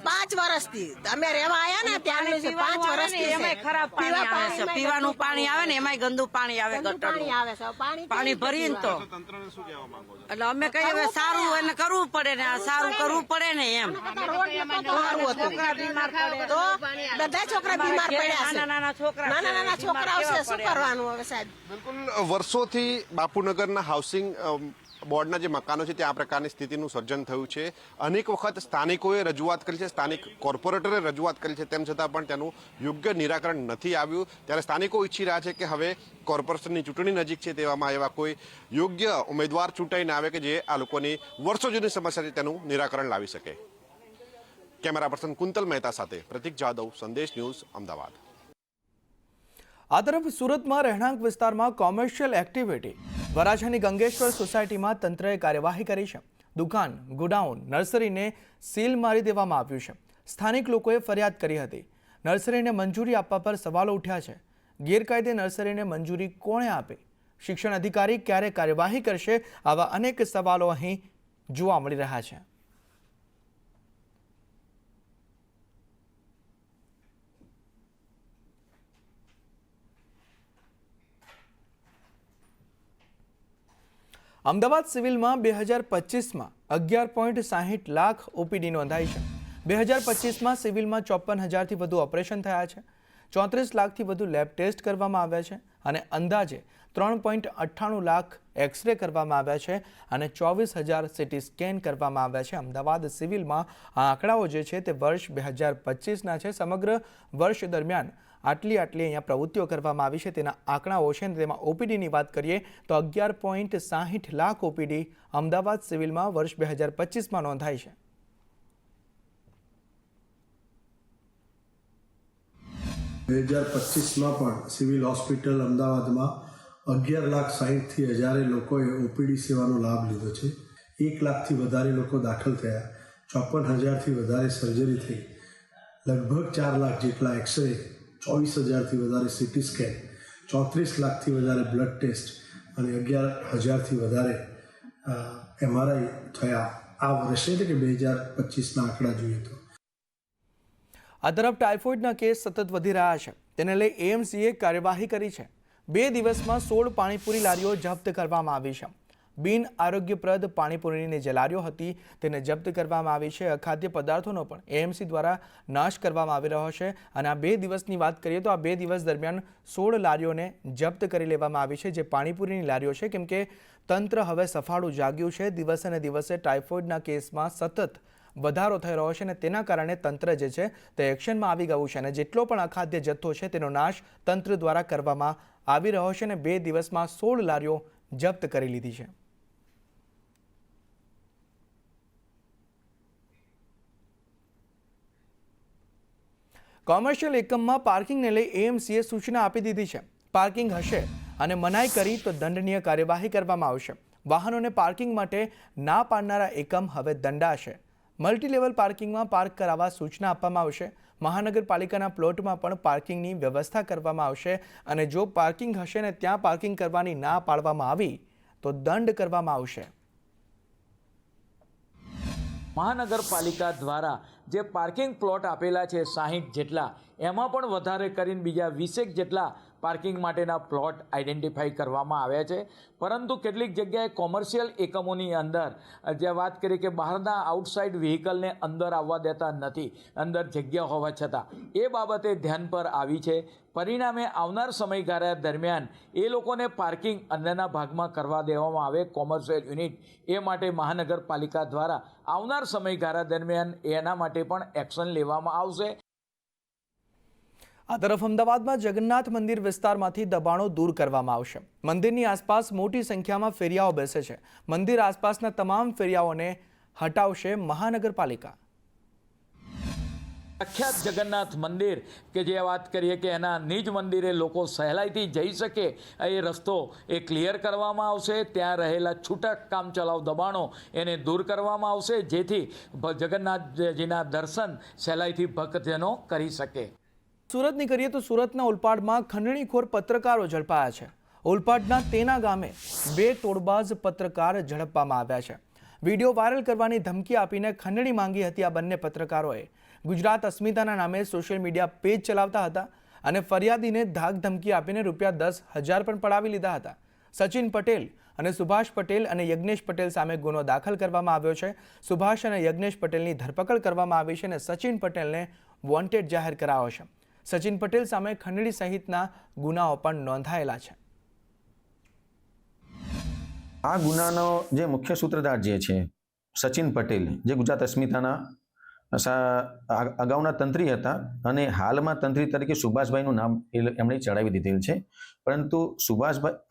5 વર્ષથી અમે રહેવા આવ્યા ને ત્યારનું છે. 5 વર્ષથી એમાં ખરાબ પાણી આવે છે. પીવાનું પાણી આવે ને એમાં ગંદુ પાણી આવે, ગટરનું આવે છે. પાણી ભરીને તો તંત્રને શું કહેવા માંગો છો? એટલે અમે કહીએ હવે સારું એને કરવું પડે ને, સારું કરવું પડે ને એમ. તો બધા છોકરા બીમાર પડ્યા છે. નાના છોકરાઓ છે, શું કરવાનું હવે સાહેબ? બિલકુલ, વર્ષોથી બાપુનગરના હાઉસિંગ બોર્ડના જે મકાનો છે ત્યાં આ પ્રકારની સ્થિતિનું સર્જન થયું છે. અનેક વખત સ્થાનિકોએ રજૂઆત કરી છે, સ્થાનિક કોર્પોરેટરે રજૂઆત કરી છે, તેમ છતાં પણ તેનું યોગ્ય નિરાકરણ નથી આવ્યું. ત્યારે સ્થાનિકો ઈચ્છી રહ્યા છે કે હવે કોર્પોરેશનની ચૂંટણી નજીક છે, તેવામાં એવા કોઈ યોગ્ય ઉમેદવાર ચૂંટાઈને આવે કે જે આ લોકોની વર્ષો જૂની સમસ્યા છે તેનું નિરાકરણ લાવી શકે. કેમેરા પર્સન કુંતલ મહેતા સાથે પ્રતિક જાદવ, સંદેશ ન્યૂઝ, અમદાવાદ. આ તરફ સુરતમાં રહેણાંક વિસ્તારમાં કોમર્શિયલ એક્ટિવિટી વરાછાની ગંગેશ્વર સોસાયટીમાં તંત્રએ કાર્યવાહી કરી છે. દુકાન, ગોડાઉન, નર્સરીને સીલ મારી દેવામાં આવ્યું છે. સ્થાનિક લોકોએ ફરિયાદ કરી હતી. નર્સરીને મંજૂરી આપવા પર સવાલો ઉઠ્યા છે. ગેરકાયદે નર્સરીને મંજૂરી કોણે આપી? શિક્ષણ અધિકારી ક્યારે કાર્યવાહી કરશે? આવા અનેક સવાલો અહીં જોવા મળી રહ્યા છે. અમદાવાદ સિવિલમાં 2025માં 11.60 લાખ ઓપીડી નોંધાઈ છે. 2025માં સિવિલમાં 54,000થી વધુ ઓપરેશન થયા છે. 34 લાખથી વધુ લેબ ટેસ્ટ કરવામાં આવ્યા છે અને અંદાજે 3.98 લાખ એક્સરે કરવામાં આવ્યા છે અને 24,000 સીટી સ્કેન કરવામાં આવ્યા છે. અમદાવાદ સિવિલમાં આ આંકડાઓ જે છે તે વર્ષ 2025ના છે. સમગ્ર વર્ષ દરમિયાન આટલી અહીંયા પ્રવૃત્તિઓ કરવામાં આવી છે તેના આંકડાઓ છે. તેમાં ઓપીડીની વાત કરીએ તો 11.60 લાખ ઓપીડી અમદાવાદ સિવિલમાં વર્ષ 2025માં નોંધાઈ છે. પણ સિવિલ હોસ્પિટલ અમદાવાદમાં 11,60,000થી હજારે લોકોએ ઓપીડી સેવાનો લાભ લીધો છે. 1 લાખથી વધારે લોકો દાખલ થયા. 54,000થી વધારે સર્જરી થઈ, લગભગ 4 લાખ જેટલા એક્સરે, 24,000થી વધારે સીટી સ્કેન, 34 લાખથી વધારે બ્લડ ટેસ્ટ અને 11,000થી વધારે MRI થયા આ વર્ષે, એટલે કે 2025ના આંકડા જોઈએ તો. આ તરફ ટાઇફોઇડના કેસ સતત વધી રહ્યા છે, તેને લઈ એએમસીએ કાર્યવાહી કરી છે. 2 દિવસમાં 16 પાણીપુરી લારીઓ જપ્ત કરવામાં આવી છે. બિન આરોગ્યપ્રદ પાણીપુરીની જે લારીઓ હતી તેને જપ્ત કરવામાં આવી છે. અખાદ્ય પદાર્થોનો પણ એએમસી દ્વારા નાશ કરવામાં આવી રહ્યો છે. અને આ 2 દિવસની વાત કરીએ તો આ 2 દિવસ દરમિયાન 16 લારીઓને જપ્ત કરી લેવામાં આવી છે, જે પાણીપુરીની લારીઓ છે, કેમ કે તંત્ર હવે સફાળું જાગ્યું છે. દિવસે ને દિવસે ટાઇફોઇડના કેસમાં સતત વધારો થઈ રહ્યો છે અને તેના કારણે તંત્ર જે છે તે એક્શનમાં આવી ગયું છે અને જેટલો પણ અખાદ્ય જથ્થો છે તેનો નાશ તંત્ર દ્વારા કરવામાં આવી રહ્યો છે અને 2 દિવસમાં 16 લારીઓ જપ્ત કરી લીધી છે. કોમર્શિયલ એકમમાં પાર્કિંગને લઈ એએમસીએ સૂચના આપી દીધી છે. પાર્કિંગ હશે અને મનાઈ કરી તો દંડનીય કાર્યવાહી કરવામાં આવશે. વાહનોને પાર્કિંગ માટે ના પાડનારા એકમ હવે દંડાશે. મલ્ટીલેવલ પાર્કિંગમાં પાર્ક કરાવવા સૂચના આપવામાં આવશે. મહાનગરપાલિકાના પ્લોટમાં પણ પાર્કિંગની વ્યવસ્થા કરવામાં આવશે અને જો પાર્કિંગ હશે ને ત્યાં પાર્કિંગ કરવાની ના પાડવામાં આવી તો દંડ કરવામાં આવશે. મહાનગરપાલિકા દ્વારા જે પાર્કિંગ પ્લોટ આપેલા છે 60 જેટલા, એમાં પણ વધારે કરીને બીજા 20 જેટલા પાર્કિંગ માટેના પ્લોટ આઈડેન્ટિફાઈ કરવામાં આવ્યા છે. પરંતુ કેટલીક જગ્યાએ કોમર્શિયલ એકમોની અંદર જે વાત કરીએ કે બહારના આઉટસાઇડ વ્હીકલને અંદર આવવા દેતા નથી, અંદર જગ્યા હોવા છતાં, એ બાબતે ધ્યાન પર આવી છે. પરિણામે આવનાર સમયગાળા દરમિયાન એ લોકોને પાર્કિંગ અંદરના ભાગમાં કરવા દેવામાં આવે કોમર્શિયલ યુનિટ, એ માટે મહાનગરપાલિકા દ્વારા આવનાર સમયગાળા દરમિયાન એના માટે પણ એક્શન લેવામાં આવશે. આ તરફ અમદાવાદમાં જગન્નાથ મંદિર વિસ્તારમાંથી દબાણો દૂર કરવામાં આવશે. મંદિરની આસપાસ મોટી સંખ્યામાં ફેરિયાઓ બેસે છે. મંદિર આસપાસના તમામ ફેરિયાઓને હટાવશે મહાનગરપાલિકા. પ્રખ્યાત જગન્નાથ મંદિર કે જે વાત કરીએ કે એના નિજ મંદિરે લોકો સહેલાઈથી જઈ શકે એ રસ્તો એ ક્લિયર કરવામાં આવશે. ત્યાં રહેલા છૂટક કામચલાઉ દબાણો એને દૂર કરવામાં આવશે, જેથી જગન્નાથજીના દર્શન સહેલાઈથી ભક્તજનો કરી શકે. સુરતની કરીએ તો સુરતના ઓલપાડમાં ખંડણીખોર પત્રકારો ઝડપાયા છે. ઓલપાડના તેના ગામે 2 તોડબાજ પત્રકાર ઝડપવામાં આવ્યા છે. વિડીયો વાયરલ કરવાની ધમકી આપીને ખંડણી માંગી હતી. આ બંને પત્રકારોએ ગુજરાત અસ્મિતાના નામે સોશિયલ મીડિયા પેજ ચલાવતા હતા અને ફરિયાદીને ધાક ધમકી આપીને ₹10,000 પણ પડાવી લીધા હતા. સચિન પટેલ અને સુભાષ પટેલ અને યજ્ઞેશ પટેલ સામે ગુનો દાખલ કરવામાં આવ્યો છે. સુભાષ અને યજ્ઞેશ પટેલની ધરપકડ કરવામાં આવી છે અને સચિન પટેલને વોન્ટેડ જાહેર કરાયો છે. સચિન પટેલ સામે ખંડણી સહિતના ગુનાઓ પણ નોંધાયેલા છે. આ ગુનાનો જે મુખ્ય સૂત્રધાર જે છે સચિન પટેલ, જે ગુજરાત અસ્મિતાના અગાઉના તંત્રી હતા અને હાલમાં તંત્રી તરીકે સુભાષભાઈનું નામ એમણે ચડાવી દીધેલ છે. પરંતુ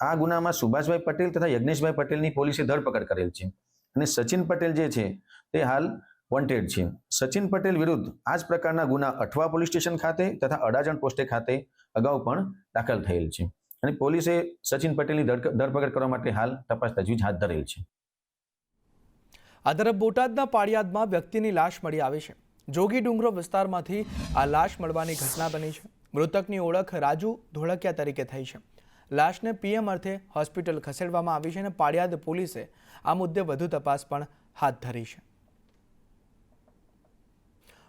આ ગુનામાં સુભાષભાઈ પટેલ તથા યજ્ઞેશભાઈ પટેલની પોલીસે ધરપકડ કરેલ છે અને સચિન પટેલ જે છે તે હાલ વોન્ટેડ છે. સચિન પટેલ વિરુદ્ધ આ જ પ્રકારના ગુના અઠવા પોલીસ સ્ટેશન ખાતે તથા અડાજણ પોસ્ટે ખાતે અગાઉ પણ દાખલ થયેલ છે અને પોલીસે સચિન પટેલની ધરપકડ કરવા માટે હાલ તપાસ તજવીજ હાથ ધરેલ છે. આ તરફ બોટાદના પાળિયાદમાં વ્યક્તિની લાશ મળી આવી છે. જોગી ડુંગરો વિસ્તારમાંથી આ લાશ મળવાની ઘટના બની છે. મૃતકની ઓળખ રાજુ ધોળકિયા તરીકે થઈ છે. લાશને પીએમ અર્થે હોસ્પિટલ ખસેડવામાં આવી છે અને પાળિયાદ પોલીસે આ મુદ્દે વધુ તપાસ પણ હાથ ધરી છે.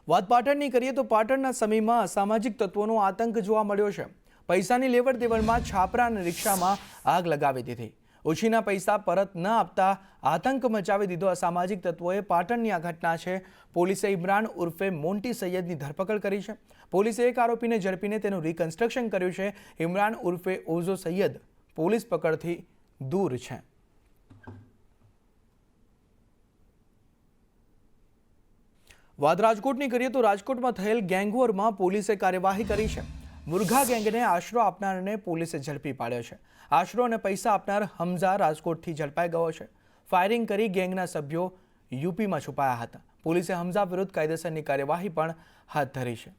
વાત પાટણની કરીએ તો પાટણના સમીમાં અસામાજિક તત્વોનો આતંક જોવા મળ્યો છે. પૈસાની લેવડ દેવડમાં છાપરા અને રિક્ષામાં આગ લગાવી દીધી. ઓછીના પૈસા પરત ન આપતા આતંક મચાવી દીધો અસામાજિક તત્વોએ. પાટણની આ ઘટના છે. પોલીસે ઇમરાન ઉર્ફે મોન્ટી સૈયદની ધરપકડ કરી છે. પોલીસે એક આરોપીને ઝડપીને તેનું રિકન્સ્ટ્રક્શન કર્યું છે. ઇમરાન ઉર્ફે ઓઝો સૈયદ પોલીસ પકડથી દૂર છે. વાત રાજકોટની કરીએ તો રાજકોટમાં થયેલ ગેંગવોરમાં પોલીસે કાર્યવાહી કરી છે. મુરઘા ગેંગને આશરો આપનારને પોલીસે ઝડપી પાડ્યો છે. આશરો અને પૈસા આપનાર હમઝા રાજકોટથી ઝડપાઈ ગયો છે. ફાયરિંગ કરી ગેંગના સભ્યો યુપીમાં છુપાયા હતા. પોલીસે હમઝા વિરુદ્ધ કાયદેસરની કાર્યવાહી પણ હાથ ધરી છે.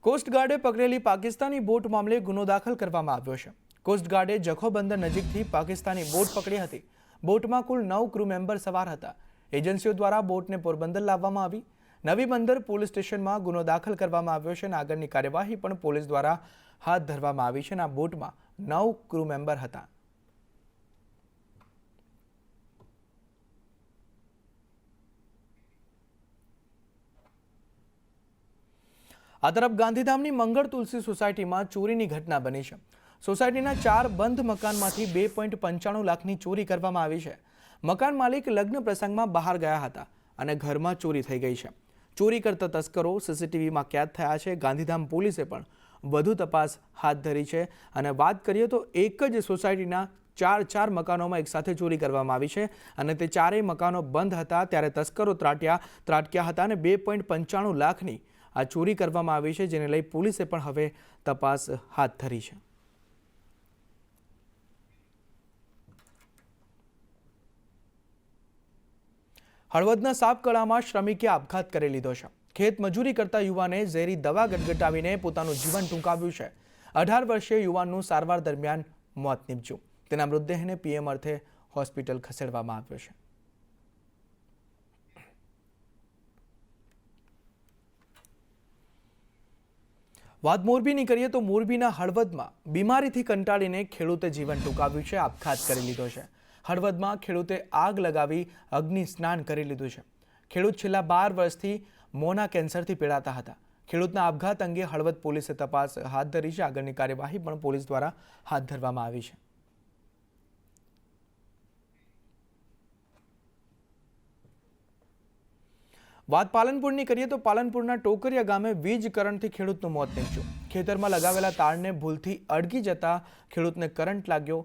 કોસ્ટગાર્ડે પકડેલી પાકિસ્તાની બોટ મામલે ગુનો દાખલ કરવામાં આવ્યો છે. કોસ્ટગાર્ડે જખો બંદર નજીકથી પાકિસ્તાની બોટ પકડી હતી. બોટમાં કુલ 9 ક્રૂ મેમ્બર સવાર હતા. એજન્સીઓ દ્વારા બોટને પોરબંદર લાવવામાં આવી. નવી બંદર પોલીસ સ્ટેશનમાં ગુનો દાખલ કરવામાં આવ્યો છે અને આગળની કાર્યવાહી પણ પોલીસ દ્વારા હાથ ધરવામાં આવી છે અને આ બોટમાં 9 ક્રૂ મેમ્બર હતા. આ તરફ ગાંધીધામની મંગળ તુલસી સોસાયટીમાં ચોરીની ઘટના બની છે. સોસાયટીના 4 બંધ મકાનમાંથી 2.95 લાખની ચોરી કરવામાં આવી છે. મકાન માલિક લગ્ન પ્રસંગમાં બહાર ગયા હતા અને ઘરમાં ચોરી થઈ ગઈ છે. ચોરી કરતા તસ્કરો સીસીટીવીમાં કેદ થયા છે. ગાંધીધામ પોલીસે પણ વધુ તપાસ હાથ ધરી છે અને વાત કરીએ તો એક જ સોસાયટીના 4 મકાનોમાં એકસાથે ચોરી કરવામાં આવી છે અને તે 4 મકાનો બંધ હતા ત્યારે તસ્કરો ત્રાટક્યા હતા અને 2.95 લાખની આ ચોરી કરવામાં આવી છે, જેને લઈ પોલીસે પણ હવે તપાસ હાથ ધરી છે. હળવદના સાપકળામાં શ્રમિકે આપઘાત કરી લીધો છે. ખેત મજૂરી કરતા યુવાને ઝેરી દવા ગટગટાવીને પોતાનું જીવન ટૂંકાવ્યું છે. 18 વર્ષીય યુવાનનું સારવાર દરમિયાન મોત નીપજ્યું. તેના મૃતદેહને પીએમ અર્થે હોસ્પિટલ ખસેડવામાં આવ્યો છે. વાત મોરબીની કરીએ તો મોરબીના હળવદમાં બીમારીથી કંટાળીને ખેડૂતે જીવન ટૂંકાવ્યું છે, આપઘાત કરી લીધો છે. હળવદમાં ખેડૂતે આગ લગાવી અગ્નિ સ્નાન કરી લીધું છે. ખેડૂત છેલ્લા 12 વર્ષથી મોના કેન્સરથી પીડાતા હતા. ખેડૂતના આપઘાત અંગે હળવદ પોલીસે તપાસ હાથ ધરી છે. આગળની કાર્યવાહી પણ પોલીસ દ્વારા હાથ ધરવામાં આવી છે. વાત પાલનપુરની કરીએ તો પાલનપુરના ટોકરિયા ગામે વીજ કરંટથી ખેડૂતનું મોત નીપજ્યું. ખેતરમાં લગાવેલા તારને ભૂલથી અડગી જતા ખેડૂતને કરંટ લાગ્યો.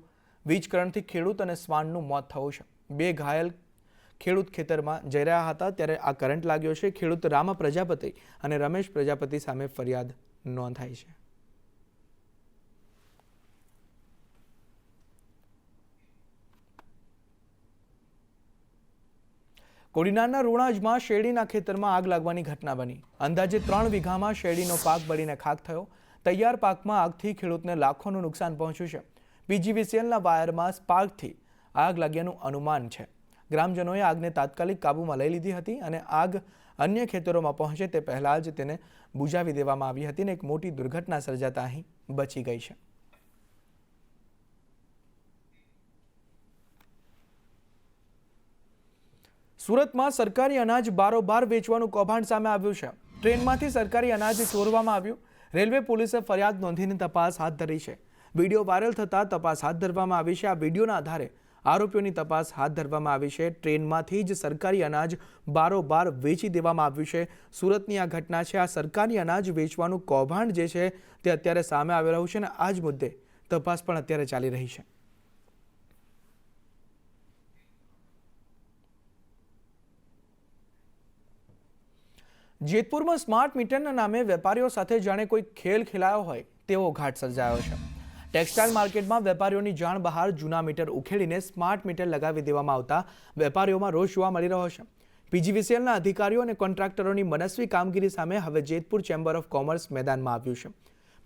વીજ કરંટથી ખેડૂત અને શ્વાનનું મોત થયું છે. 2 ઘાયલ ખેડૂત ખેતરમાં જઈ રહ્યા હતા ત્યારે આ કરંટ લાગ્યો છે. ખેડૂત રામા પ્રજાપતિ અને રમેશ પ્રજાપતિ સામે ફરિયાદ નોંધાઈ છે. કોડીનારના રોણાજમાં શેરડીના ખેતરમાં આગ લાગવાની ઘટના બની. અંદાજે 3 વીઘામાં શેરડીનો પાક બળીને ખાખ થયો. તૈયાર પાકમાં આગથી ખેડૂતને લાખોનું નુકસાન પહોંચ્યું છે. પીજીવીસીએલના વાયરમાં સ્પાર્કથી આગ લાગ્યાનું અનુમાન છે. ગ્રામજનોએ આગને તાત્કાલિક કાબૂમાં લઈ લીધી હતી અને આગ અન્ય ખેતરોમાં પહોંચે તે પહેલા જ તેને બુઝાવી દેવામાં આવી હતી અને એક મોટી દુર્ઘટના સર્જાતા અહીં બચી ગઈ છે. સુરતમાં સરકારી અનાજ બારોબાર વેચવાનું કૌભાંડ સામે આવ્યું છે. ટ્રેનમાંથી સરકારી અનાજ ચોરવામાં આવ્યું. રેલવે પોલીસે ફરિયાદ નોંધીને તપાસ હાથ ધરી છે. વિડીયો વાયરલ થતાં તપાસ હાથ ધરવામાં આવી છે. આ વિડીયોના આધારે આરોપીઓની તપાસ હાથ ધરવામાં આવી છે. ટ્રેનમાંથી જ સરકારી અનાજ બારોબાર વેચી દેવામાં આવ્યું છે. સુરતની આ ઘટના છે. આ સરકારી અનાજ વેચવાનું કૌભાંડ જે છે તે અત્યારે સામે આવી રહ્યું છે અને આ જ મુદ્દે તપાસ પણ અત્યારે ચાલી રહી છે. જેતપુરમાં સ્માર્ટ મીટરના નામે વેપારીઓ સાથે જાણે કોઈ ખેલ ખેલાયો હોય તેવો ઘાટ સર્જાયો છે. ટેક્સટાઇલ માર્કેટમાં વેપારીઓની જાણ બહાર જૂના મીટર ઉખેડીને સ્માર્ટ મીટર લગાવી દેવામાં આવતા વેપારીઓમાં રોષ જોવા મળી રહ્યો છે. પીજીવીસીએલના અધિકારીઓ અને કોન્ટ્રાક્ટરોની મનસ્વી કામગીરી સામે હવે જેતપુર ચેમ્બર ઓફ કોમર્સ મેદાનમાં આવ્યું છે.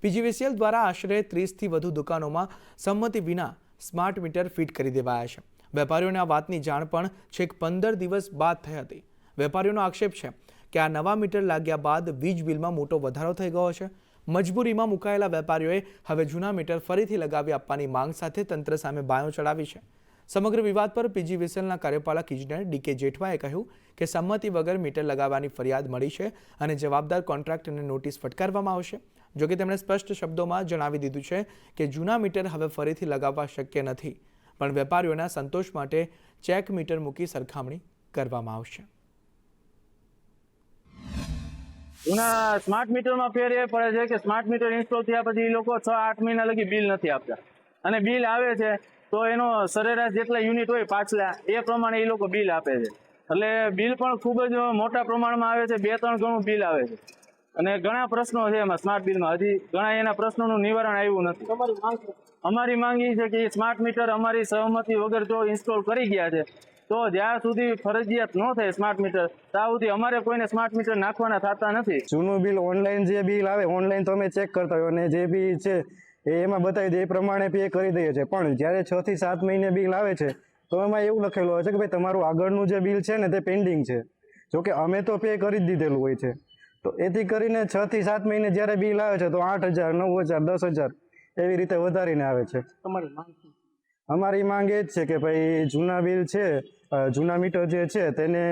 પીજીવીસીએલ દ્વારા આશરે 30થી વધુ દુકાનોમાં સંમતિ વિના સ્માર્ટ મીટર ફિટ કરી દેવાયા છે. વેપારીઓને આ વાતની જાણ પણ છેક 15 દિવસ બાદ થઈ હતી. વેપારીઓનો આક્ષેપ છે કે આ નવા મીટર લાગ્યા બાદ વીજ બિલમાં મોટો વધારો થઈ ગયો છે. મજબૂરીમાં મુકાયેલા વેપારીઓએ હવે જૂના મીટર ફરીથી લગાવી આપવાની માંગ સાથે તંત્ર સામે બાયો ચડાવી છે. સમગ્ર વિવાદ પર પીજીવીસીએલના કાર્યપાલક ઇજનેર ડીકે જેઠવાએ કહ્યું કે સંમતિ વગર મીટર લગાવવાની ફરિયાદ મળી છે અને જવાબદાર કોન્ટ્રાક્ટરને નોટિસ ફટકારવામાં આવશે. જોકે તેમણે સ્પષ્ટ શબ્દોમાં જણાવી દીધું છે કે જૂના મીટર હવે ફરીથી લગાવવા શક્ય નથી, પણ વેપારીઓના સંતોષ માટે ચેક મીટર મૂકી સરખામણી કરવામાં આવશે. જૂના સ્માર્ટ મીટરમાં ફેર એ પડે છે કે સ્માર્ટ મીટર ઇન્સ્ટોલ થયા પછી એ લોકો 6-8 મહિના લગી બિલ નથી આપતા અને બિલ આવે છે તો એનો સરેરાશ જેટલા યુનિટ હોય પાછલા એ પ્રમાણે એ લોકો બિલ આપે છે. એટલે બિલ પણ ખૂબ જ મોટા પ્રમાણમાં આવે છે. 2-3 ગણું બિલ આવે છે અને ઘણા પ્રશ્નો છે એમાં સ્માર્ટ બિલમાં. હજી ઘણા એના પ્રશ્નોનું નિવારણ આવ્યું નથી. અમારી માંગ એ છે કે સ્માર્ટ મીટર અમારી સહમતિ વગર જો ઇન્સ્ટોલ કરી ગયા છે તો જ્યાં સુધી ફરજિયાત ન થાય સ્માર્ટ મીટર ત્યાં સુધી અમારે કોઈને સ્માર્ટ મીટર નાખવાના થતા નથી. જૂનું બિલ ઓનલાઈન જે બિલ આવે ઓનલાઈન તમે ચેક કરતા હોય અને જે બી છે એમાં બતાવી દે એ પ્રમાણે પે કરી દઈએ છીએ. પણ જ્યારે 6 થી 7 મહિને બિલ આવે છે તો એમાં એવું લખેલું હોય છે કે ભાઈ તમારું આગળનું જે બિલ છે ને તે પેન્ડિંગ છે. જોકે અમે તો પે કરી જ દીધેલું હોય છે. તો એથી કરીને 6 થી 7 મહિને જ્યારે બિલ આવે છે તો 8,000, 9,000, 10,000 એવી રીતે વધારીને આવે છે. અમારી માંગ એ જ છે કે ભાઈ જૂના બિલ છે, જૂના મીટર જે છે તેને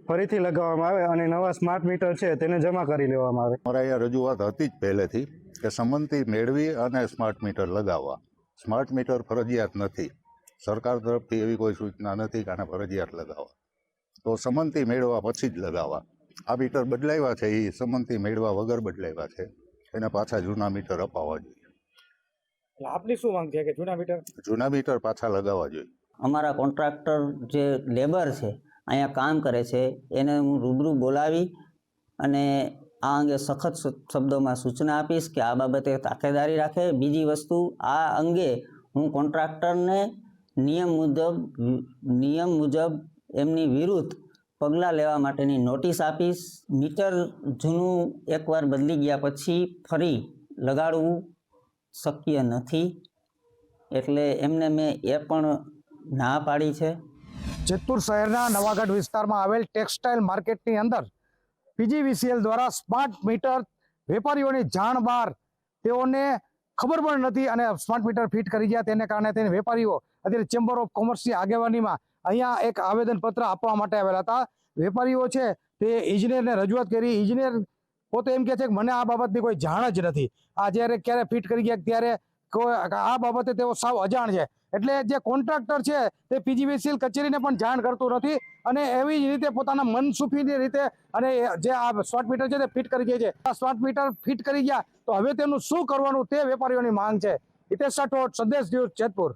ફરીથી લગાવવામાં આવે અને નવા સ્માર્ટ મીટર છે તેને જમા કરી લેવામાં આવે. અમારા અહીંયા રજૂઆત હતી જ પહેલેથી કે સંમતિ મેળવી અને સ્માર્ટ મીટર લગાવવા. સ્માર્ટ મીટર ફરજિયાત નથી, સરકાર તરફથી એવી કોઈ સૂચના નથી કે આને ફરજિયાત લગાવવા. તો સંમતિ મેળવવા પછી જ લગાવવા. આ મીટર બદલાવ્યા છે એ સંમતિ મેળવા વગર બદલાવ્યા છે, એને પાછા જૂના મીટર અપાવવા જોઈએ. આપની શું માંગ છે કે જૂના મીટર પાછા લગાવવા જોઈએ? અમારા કોન્ટ્રાક્ટર જે લેબર છે અહીંયા કામ કરે છે એને હું રૂબરૂ બોલાવી અને આ અંગે સખત શબ્દોમાં સૂચના આપીશ કે આ બાબતે તાકેદારી રાખે. બીજી વસ્તુ, આ અંગે હું કોન્ટ્રાક્ટરને નિયમ મુજબ એમની વિરુદ્ધ પગલાં લેવા માટેની નોટિસ આપીશ. મીટર જૂનું એકવાર બદલી ગયા પછી ફરી લગાડવું શક્ય નથી, એટલે એમને મેં એ પણ ના પાડી છે. જેતપુર શહેરના નવાગઢ વિસ્તારમાં આવેલ ટેક્સટાઇલ માર્કેટની અંદર પીજીવીસીએલ દ્વારા સ્માર્ટ મીટર વેપારીઓની જાણ બહાર તેઓને ખબર પણ નથી અને સ્માર્ટ મીટર ફિટ કરી ગયા. તેને કારણે તેને વેપારીઓ અત્યારે ચેમ્બર ઓફ કોમર્સની આગેવાનીમાં અહીંયા એક આવેદનપત્ર આપવા માટે આવેલા હતા. વેપારીઓ છે તે ઇજનેરને રજૂઆત કરી. ઇજનેર પોતે એમ કહે છે કે મને આ બાબતની કોઈ જાણ જ નથી. આ જ્યારે ક્યારે ફિટ કરી ગયા ત્યારે આ બાબતે તેઓ સાવ અજાણ છે. એટલે જે કોન્ટ્રાક્ટર છે તે પીજીવીસીએલ કચેરીને પણ જાણ કરતું નથી અને એવી જ રીતે પોતાના મનસુફીની રીતે અને જે આ સ્માર્ટ મીટર છે તે ફિટ કરી ગયા છે. આ સ્માર્ટ મીટર ફિટ કરી ગયા તો હવે તેનું શું કરવાનું તે વેપારીઓની માંગ છે. હિતેશ રાઠોડ, સંદેશ ન્યૂઝ, જેતપુર.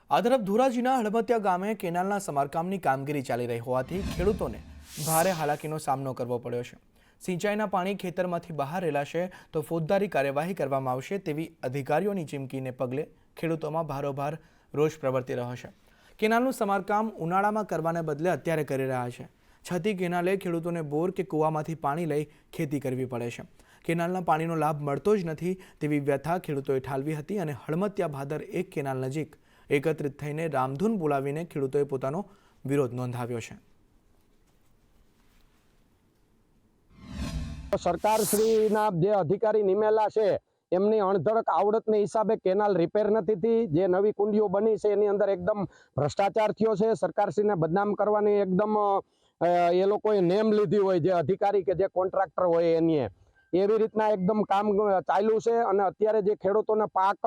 આ તરફ ધોરાજીના હળમતિયા ગામે કેનાલના સમારકામની કામગીરી ચાલી રહી હોવાથી ખેડૂતોને ભારે હાલાકીનો સામનો કરવો પડ્યો છે. સિંચાઈના પાણી ખેતરમાંથી બહાર રેલાશે તો ફોજદારી કાર્યવાહી કરવામાં આવશે તેવી અધિકારીઓની ચીમકીને પગલે ખેડૂતોમાં ભારોભાર રોષ પ્રવર્તી રહ્યો છે. કેનાલનું સમારકામ ઉનાળામાં કરવાને બદલે અત્યારે કરી રહ્યા છે. છતી કેનાલે ખેડૂતોને બોર કે કૂવામાંથી પાણી લઈ ખેતી કરવી પડે છે. કેનાલના પાણીનો લાભ મળતો જ નથી તેવી વ્યથા ખેડૂતોએ ઠાલવી હતી અને હળમતિયા ભાદર એક કેનાલ નજીક એકત્રિત થઈને રામધૂન બોલાવીને ખેડૂતોએ પોતાનો વિરોધ નોંધાવ્યો છે. સરકારશ્રીના જે અધિકારી નિમેલા છે એમની અણધડક આવડતને હિસાબે કેનાલ રિપેર નથી થઈ. જે નવી કુંડીઓ બની છે એની અંદર એકદમ ભ્રષ્ટાચાર થયો છે. સરકારશ્રીને બદનામ કરવાની એકદમ એ લોકોએ નેમ લીધી હોય, જે અધિકારી કે જે કોન્ટ્રાક્ટર હોય એની એવી રીતના એકદમ કામ ચાલ્યું છે. અને અત્યારે જે ખેડૂતોને પાક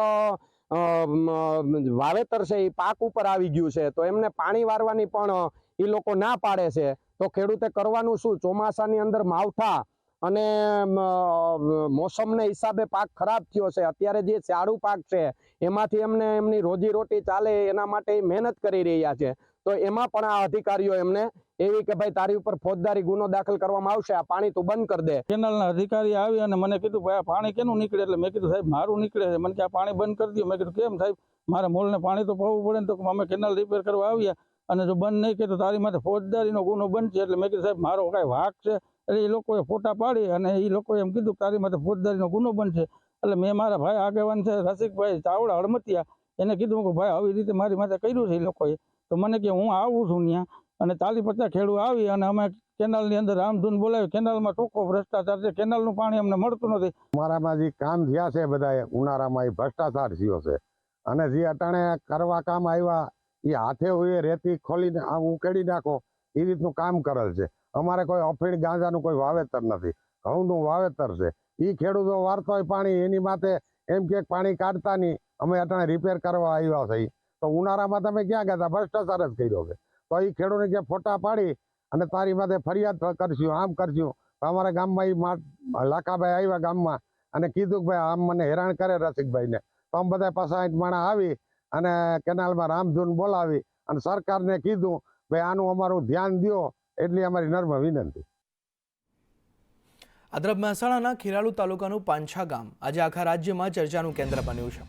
વાવેતર છે એ પાક ઉપર આવી ગયું છે તો એમને પાણી વારવાની પણ એ લોકો ના પાડે છે. તો ખેડૂતે કરવાનું શું? ચોમાસાની અંદર માવઠા અને મોસમને હિસાબે પાક ખરાબ થયો છે. અત્યારે જે ચાળુ પાક છે એમાંથી એમને એમની રોજીરોટી ચાલે એના માટે મહેનત કરી રહ્યા છે. તો એમાં પણ આ અધિકારીઓ એમને એવી કે ભાઈ તારી ઉપર ફોજદારી ગુનો દાખલ કરવામાં આવશે, આ પાણી તું બંધ કરી દે. કેનાલના અધિકારી આવી અને મને કીધું ભાઈ આ પાણી કેનું નીકળે? એટલે મેં કીધું સાહેબ મારું નીકળે છે. મને કે આ પાણી બંધ કરી દો. મેં કીધું કેમ સાહેબ? મારે મોલને પાણી તો પાવું પડે ને. તો અમે કેનાલ રિપેર કરવા આવ્યા અને જો બંધ નહીં કરે તો તારી માટે ફોજદારીનો ગુનો બનશે. એટલે મેં કીધું સાહેબ મારો કાંઈ વાંક છે? એટલે એ લોકોએ ફોટા પાડી અને એ લોકોએ એમ કીધું તારી માટે ફોજદારીનો ગુનો બનશે. એટલે મેં મારા ભાઈ આગેવાન છે રસિકભાઈ ચાવડા હળમતિયા એને કીધું કે ભાઈ આવી રીતે મારી માટે કર્યું છે એ લોકોએ. તો મને કે હું આવું છું ત્યાં અને 40-50 ખેડૂત આવી અને અમે કેનાલની અંદર રામધૂન બોલાવી. કેનાલમાં ચોખ્ખો ભ્રષ્ટાચાર છે. કેનાલનું પાણી અમને મળતું નથી. અમારામાં જે કામ થયા છે બધા ઉનાળામાં એ ભ્રષ્ટાચાર થયો છે અને જે અટાણે કરવા કામ આવ્યા એ હાથે હોય રેતી ખોલીને આમ ઉકેડી નાખો એ રીતનું કામ કરેલ છે. અમારે કોઈ અફીણ ગાંજાનું કોઈ વાવેતર નથી, ઘઉંનું વાવેતર છે. એ ખેડૂતો વારતો હોય પાણી એની માથે એમ કે પાણી કાઢતા નહીં, અમે અટાણે રિપેર કરવા આવ્યા છે. તો ઉનાળામાં તમે ક્યાં ગયા? ભ્રષ્ટાચાર જ કર્યો છે. તો એ ખેડૂતને કે ફોટા પાડી અને તારી માથે ફરિયાદ કરશું, આમ કરશું. અમારા ગામમાં એ લાખાભાઈ આવ્યા ગામમાં અને કીધું કે ભાઈ આમ મને હેરાન કરે રસિકભાઈને. તો આમ બધા 65 માણસ આવી અને કેનાલમાં રામધૂન બોલાવી અને સરકારને કીધું ભાઈ આનું અમારું ધ્યાન દો, એટલી અમારી નર્મ વિનંતી. આ તરફ મહેસાણાના ખેરાલુ તાલુકાનું પાંછા ગામ આજે આખા રાજ્યમાં ચર્ચાનું કેન્દ્ર બન્યું છે.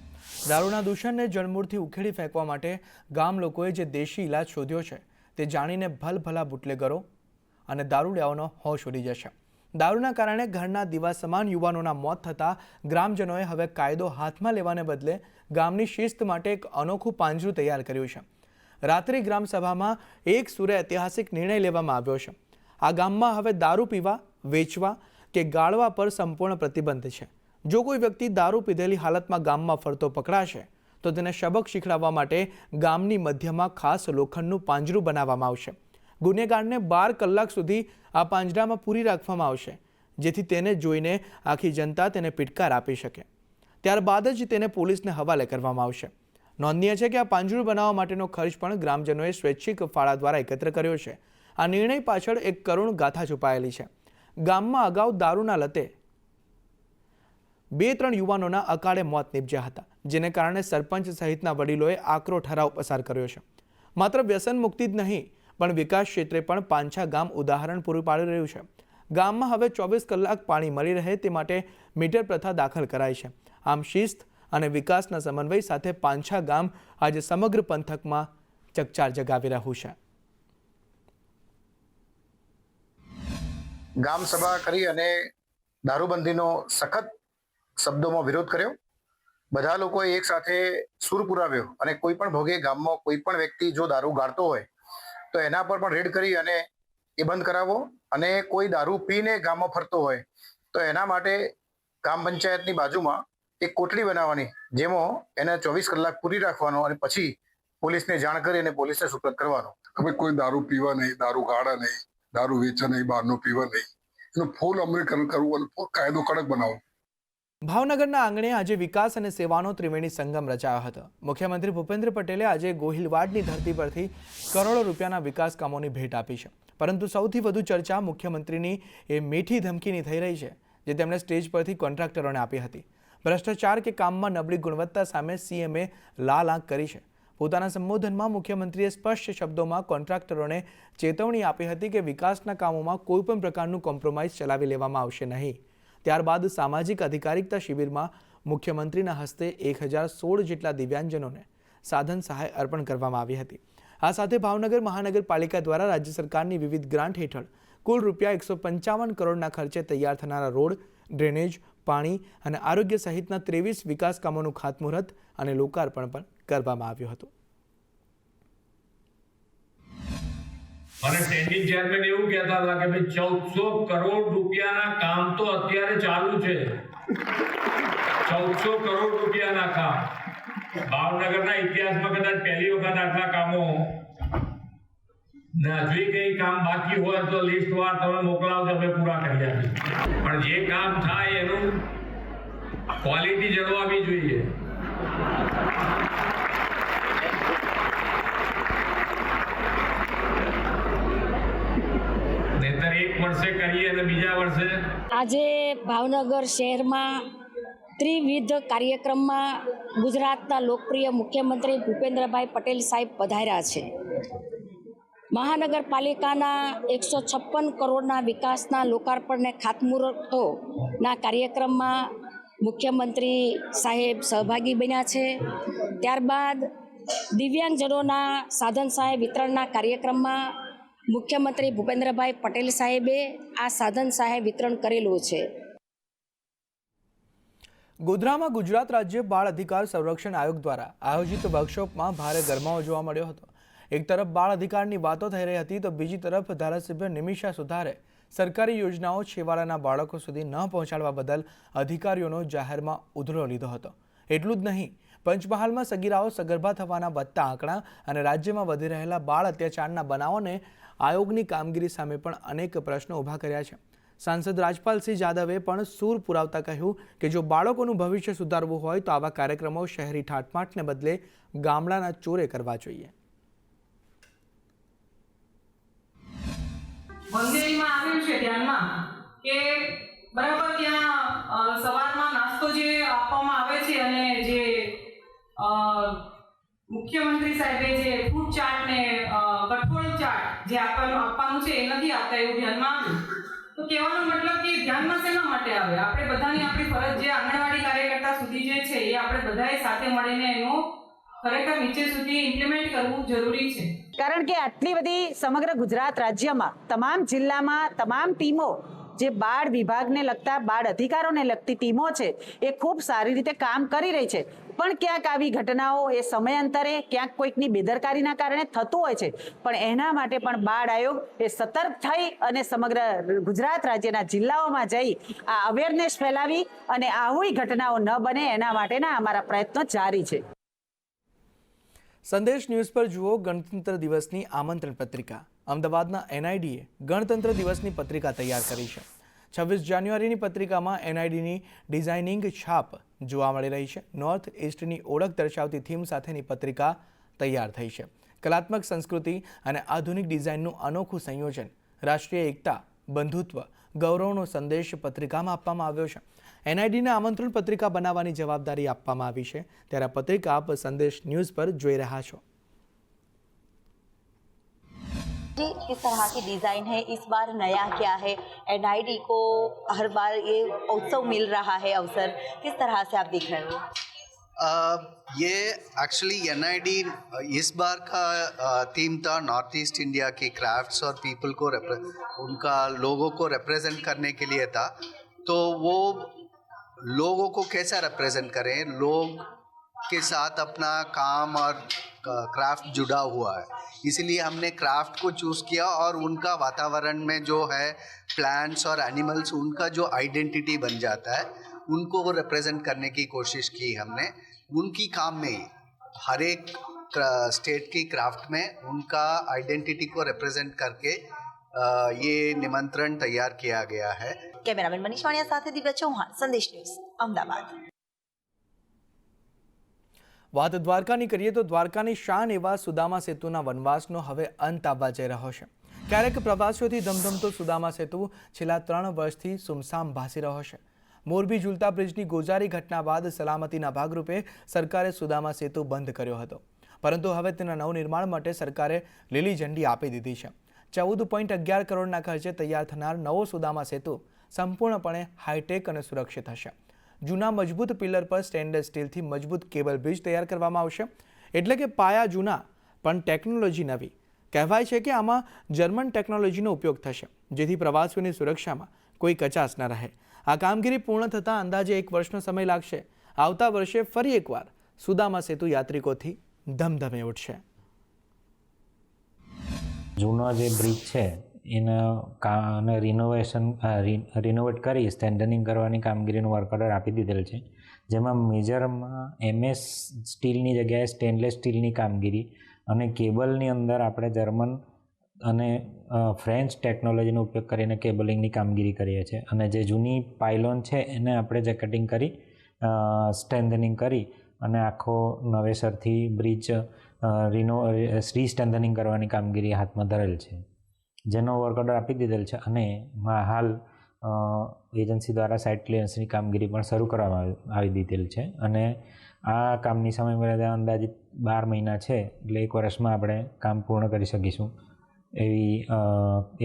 દારૂના દૂષણને જળમૂળથી ઉખેડી ફેંકવા માટે ગામ લોકોએ જે દેશી ઇલાજ શોધ્યો છે તે જાણીને ભલભલા બુટલેગરો અને દારૂડિયાઓનો હોશ ઉડી જશે. દારૂના કારણે ઘરના દીવા સમાન યુવાનોના મોત થતાં ગ્રામજનોએ હવે કાયદો હાથમાં લેવાને બદલે ગામની શિસ્ત માટે એક અનોખું પાંજરું તૈયાર કર્યું છે. રાત્રિ ગ્રામસભામાં એક સુરે ઐતિહાસિક નિર્ણય લેવામાં આવ્યો છે. આ ગામમાં હવે દારૂ પીવા, વેચવા કે ગાળવા પર સંપૂર્ણ પ્રતિબંધ છે. જો કોઈ વ્યક્તિ દારૂ પીધેલી હાલતમાં ગામમાં ફરતો પકડાશે તો તેને સબક શીખડાવવા માટે ગામની મધ્યમાં ખાસ લોખંડનું પાંજરું બનાવવામાં આવશે. ગુનેગારને 12 કલાક સુધી આ પાંજરામાં પૂરી રાખવામાં આવશે, જેથી તેને જોઈને આખી જનતા તેને પિટકાર આપી શકે. ત્યારબાદ જ તેને પોલીસને હવાલે કરવામાં આવશે. નોંધનીય છે કે આ પાંજરું બનાવવા માટેનો ખર્ચ પણ ગ્રામજનોએ સ્વૈચ્છિક ફાળા દ્વારા એકત્ર કર્યો છે. આ નિર્ણય પાછળ એક કરુણ ગાથા છુપાયેલી છે. ગામમાં અગાઉ દારૂના લતે 2-3 યુવાનોના અકાળે મોત નીપજ્યા હતા, જેને કારણે સરપંચ સહિતના વડીલોએ આકરો ઠરાવ પસાર કર્યો છે. માત્ર વ્યસન મુક્તિ જ નહીં પણ વિકાસ ક્ષેત્રે પણ પાંછા ગામ ઉદાહરણ પૂરું પાડી રહ્યું છે. ગામમાં હવે 24 કલાક પાણી મળી રહે તે માટે મીટર પ્રથા દાખલ કરાઈ છે. આમ શિસ્ત અને વિકાસના સમન્વય સાથે પાંછા ગામ આજે સમગ્ર પંથકમાં ચકચાર જગાવી રહ્યું છે. ગામ સભા કરી અને દારૂબંધીનો સખત શબ્દોમાં વિરોધ કર્યો. બધા લોકોએ એક સાથે સૂર પુરાવ્યો અને કોઈ પણ ભોગે ગામમાં કોઈ પણ વ્યક્તિ જો દારૂ ગાળતો હોય તો એના પર પણ રેડ કરી અને એ બંધ કરાવવો, અને કોઈ દારૂ પીને ગામમાં ફરતો હોય તો એના માટે ગ્રામ પંચાયતની બાજુમાં એક કોટડી બનાવવાની, જેમાં એને 24 કલાક પૂરી રાખવાનો અને પછી પોલીસને જાણ કરી અને પોલીસને સુપરત કરવાનો. હવે કોઈ દારૂ પીવા નહીં, દારૂ ગાળા નહીં, દારૂ વેચા નહીં, બહારનો પીવા નહીં, એનું ફૂલ અમલીકરણ કરવું અને કાયદો કડક બનાવવો. ભાવનગરના આંગણે આજે વિકાસ અને સેવાનો ત્રિવેણી સંગમ રચાયો હતો. મુખ્યમંત્રી ભૂપેન્દ્ર પટેલે આજે ગોહિલવાડની ધરતી પરથી કરોડો રૂપિયાના વિકાસ કામોની ભેટ આપી છે. પરંતુ સૌથી વધુ ચર્ચા મુખ્યમંત્રીની એ મીઠી ધમકીની થઈ રહી છે, જે તેમણે સ્ટેજ પરથી કોન્ટ્રાક્ટરોને આપી હતી. ભ્રષ્ટાચાર કે કામમાં નબળી ગુણવત્તા સામે સીએમએ લાલ આંખ કરી છે. પોતાના સંબોધનમાં મુખ્યમંત્રીએ સ્પષ્ટ શબ્દોમાં કોન્ટ્રાક્ટરોને ચેતવણી આપી હતી કે વિકાસના કામોમાં કોઈપણ પ્રકારનું કોમ્પ્રોમાઇઝ ચલાવી લેવામાં આવશે નહીં. ત્યારબાદ સામાજિક અધિકારિકતા શિબિરમાં મુખ્યમંત્રીના હસ્તે 1016 જેટલા દિવ્યાંગજનોને સાધન સહાય અર્પણ કરવામાં આવી હતી. આ સાથે ભાવનગર મહાનગરપાલિકા દ્વારા રાજ્ય સરકારની વિવિધ ગ્રાન્ટ હેઠળ કુલ રૂપિયા 155 કરોડના ખર્ચે તૈયાર થનારા રોડ, ડ્રેનેજ, પાણી અને આરોગ્ય સહિતના 23 વિકાસ કામોનું ખાતમુહૂર્ત અને લોકાર્પણ પણ કરવામાં આવ્યું હતું. અને સ્ટેન્ડિંગ ચેરમેન એવું કહેતા હતા કે ભાઈ 1400 કરોડ રૂપિયાના કામ તો અત્યારે ચાલુ છે. 1400 કરોડ રૂપિયાના કામ ભાવનગરના ઇતિહાસમાં કદાચ પહેલી વખત આટલા કામો, ને હજુ કઈ કામ બાકી હોય તો લિસ્ટ વાર તમે મોકલાવો, અમે પૂરા કરી આપીએ. પણ જે કામ થાય એનું ક્વોલિટી જળવાવી જોઈએ. આજે ભાવનગર શહેરમાં ત્રિવિધ કાર્યક્રમમાં ગુજરાતના લોકપ્રિય મુખ્યમંત્રી ભૂપેન્દ્રભાઈ પટેલ સાહેબ પધાર્યા છે. મહાનગરપાલિકાના 156 કરોડના વિકાસના લોકાર્પણને ખાતમુહૂર્તોના કાર્યક્રમમાં મુખ્યમંત્રી સાહેબ સહભાગી બન્યા છે. ત્યારબાદ દિવ્યાંગજનોના સાધન સહાય વિતરણના કાર્યક્રમમાં મુખ્યમંત્રી ભૂપેન્દ્રભાઈ પટેલ સાહેબે આ સાધન સહાય વિતરણ કરેલું છે. ગોધરામાં ગુજરાત રાજ્ય બાળ અધિકાર સંરક્ષણ આયોગ દ્વારા આયોજિત વર્કશોપમાં ભારે ગરમાવો જોવા મળ્યો હતો. એક તરફ બાળ અધિકારની વાતો થઈ રહી હતી તો બીજી તરફ ધારાસભ્ય નિમિષા સુથારે સરકારી યોજનાઓ છેવાડાના બાળકો સુધી ન પહોંચાડવા બદલ અધિકારીઓનો જાહેરમાં ઉધડો લીધો હતો. એટલું જ નહીં, પંચમહાલમાં સગીરાઓ સગર્ભા થવાના વધતા આંકડા અને રાજ્યમાં વધી રહેલા બાળ અત્યાચારના બનાવોને આયોગની કામગીરી સામે પણ અનેક પ્રશ્નો ઊભા કર્યા છે. સાંસદ રાજપાલસિંહ જાદવે પણ સૂર પુરાવતા કહ્યું કે જો બાળકોનું ભવિષ્ય સુધારવું હોય તો આવા કાર્યક્રમો શહેરી ઠાઠમાઠને બદલે ગામડાના ચોરે કરવા જોઈએ. બંદેરીમાં આવ્યું છે ધ્યાનમાં કે બરાબર ત્યાં સવારમાં નાસ્તો જે આપવામાં આવે છે અને જે મુખ્યમંત્રી સાહેબે જે ફૂડ ચાર્ટ ને કઠોળ ચાર્ટ જે આપવાનું છે એ નથી આપતા એવું ધ્યાનમાં આવ્યું. તો કહેવાનો મતલબ કે ધ્યાનમાં શેના માટે આવે? આપણે બધાની આપણી ફરજ જે આંગણવાડી કાર્યકર્તા સુધી જે છે એ આપણે બધાએ સાથે મળીને એનું ખરેખર નીચે સુધી ઇમ્પ્લિમેન્ટ કરવું જરૂરી છે. કારણ કે આટલી બધી સમગ્ર ગુજરાત રાજ્યમાં તમામ જિલ્લામાં તમામ ટીમો જે બાળ વિભાગને લગતા બાળ અધિકારોને લગતી ટીમો છે એ ખૂબ સારી રીતે કામ કરી રહી છે, પણ ક્યાંક આવી ઘટનાઓ એ સમયાંતરે ક્યાંક કોઈકની બેદરકારીના કારણે થતું હોય છે, પણ એના માટે પણ બાળ આયોગ એ સતર્ક થઈ અને સમગ્ર ગુજરાત રાજ્યના જિલ્લાઓમાં જઈ આ અવેરનેસ ફેલાવી અને આવી ઘટનાઓ ન બને એના માટેના અમારા પ્રયત્નો જારી છે. સંદેશ ન્યૂઝ પર જુઓ ગણતંત્ર દિવસની આમંત્રણ પત્રિકા. અમદાવાદના એનઆઈડીએ ગણતંત્ર દિવસની પત્રિકા તૈયાર કરી છે. 26 જાન્યુઆરીની પત્રિકામાં એનઆઈડીની ડિઝાઇનિંગ છાપ જોવા મળી રહી છે. નોર્થ ઇસ્ટની ઓળખ દર્શાવતી થીમ સાથેની પત્રિકા તૈયાર થઈ છે. કલાત્મક સંસ્કૃતિ અને આધુનિક ડિઝાઇનનું અનોખું સંયોજન, રાષ્ટ્રીય એકતા, બંધુત્વ, ગૌરવનો સંદેશ પત્રિકામાં આપવામાં આવ્યો છે. એનઆઈડીને આમંત્રણ પત્રિકા બનાવવાની જવાબદારી આપવામાં આવી છે, ત્યારે આ પત્રિકા આપ સંદેશ ન્યૂઝ પર જોઈ રહ્યા છો. किस तरह की डिज़ाइन है, इस बार नया क्या है, एनआईडी को हर बार ये उत्सव मिल रहा है अवसर, किस तरह से आप देख रहे हो? ये एक्चुअली एनआईडी इस बार का थीम था नॉर्थ ईस्ट इंडिया की क्राफ्ट्स और पीपल को उनका लोगों को रिप्रेजेंट करने के लिए था. तो वो लोगों को कैसा रिप्रेजेंट करें, लोग के साथ अपना काम और क्राफ्ट जुड़ा हुआ है, इसलिए हमने क्राफ्ट को चूज़ किया और उनका वातावरण में जो है प्लांट्स और एनिमल्स, उनका जो आइडेंटिटी बन जाता है, उनको रिप्रेजेंट करने की कोशिश की हमने. उनकी काम में हर एक स्टेट की क्राफ्ट में उनका आइडेंटिटी को रिप्रेजेंट करके ये निमंत्रण तैयार किया गया है. कैमरामैन मनीष वाणिया साथे दिव्या चौहान, संदेश न्यूज़, अमदावाद. વાત દ્વારકાની કરીએ તો દ્વારકાની શાન એવા સુદામા સેતુના વનવાસનો હવે અંત આવવા જઈ રહ્યો છે. ક્યારેક પ્રવાસીઓથી ધમધમતો સુદામા સેતુ છેલ્લા 3 વર્ષથી સુમસામ ભાસી રહ્યો છે. મોરબી ઝૂલતા બ્રિજની ગોજારી ઘટના બાદ સલામતીના ભાગરૂપે સરકારે સુદામા સેતુ બંધ કર્યો હતો, પરંતુ હવે તેના નવનિર્માણ માટે સરકારે લીલી ઝંડી આપી દીધી છે. 14.11 કરોડના ખર્ચે તૈયાર થનાર નવો સુદામા સેતુ સંપૂર્ણપણે હાઈટેક અને સુરક્ષિત હશે. જૂના મજબૂત પિલર પર સ્ટેનલેસ સ્ટીલથી મજબૂત કેબલ બ્રિજ તૈયાર કરવામાં આવશે, એટલે કે પાયા જૂના પણ ટેકનોલોજી નવી. કહેવાય છે કે આમાં જર્મન ટેકનોલોજીનો ઉપયોગ થશે, જેથી પ્રવાસીઓની સુરક્ષામાં કોઈ કચાશ ન રહે. આ કામગીરી પૂર્ણ થતાં અંદાજે 1 વર્ષનો સમય લાગશે. આવતા વર્ષે ફરી એકવાર સુદામા સેતુ યાત્રિકોથી ધમધમી ઉઠશે. જૂનો જે બ્રિજ છે એને રિનોવેટ કરી સ્ટ્રેન્થનિંગ કરવાની કામગીરીનું વર્ક ઓર્ડર આપી દીધેલ છે, જેમાં મેજરમાં MS સ્ટીલની જગ્યાએ સ્ટેનલેસ સ્ટીલની કામગીરી અને કેબલની અંદર આપણે જર્મન અને ફ્રેન્ચ ટેકનોલોજીનો ઉપયોગ કરીને કેબલિંગની કામગીરી કરીએ છીએ. અને જે જૂની પાયલોન છે એને આપણે જેકેટિંગ કરી સ્ટ્રેન્થનિંગ કરી અને આખો નવેસરથી બ્રિજ રીસ્ટ્રેન્થનિંગ કરવાની કામગીરી હાથમાં ધરેલ છે, જેનો વર્ક ઓર્ડર આપી દીધેલ છે. અને હાલ એજન્સી દ્વારા સાઇટ ક્લિયરન્સની કામગીરી પણ શરૂ કરવામાં આવી દીધેલ છે. અને આ કામની સમયમર્યાદા અંદાજિત 12 મહિના છે, એટલે 1 વર્ષમાં આપણે કામ પૂર્ણ કરી શકીશું એવી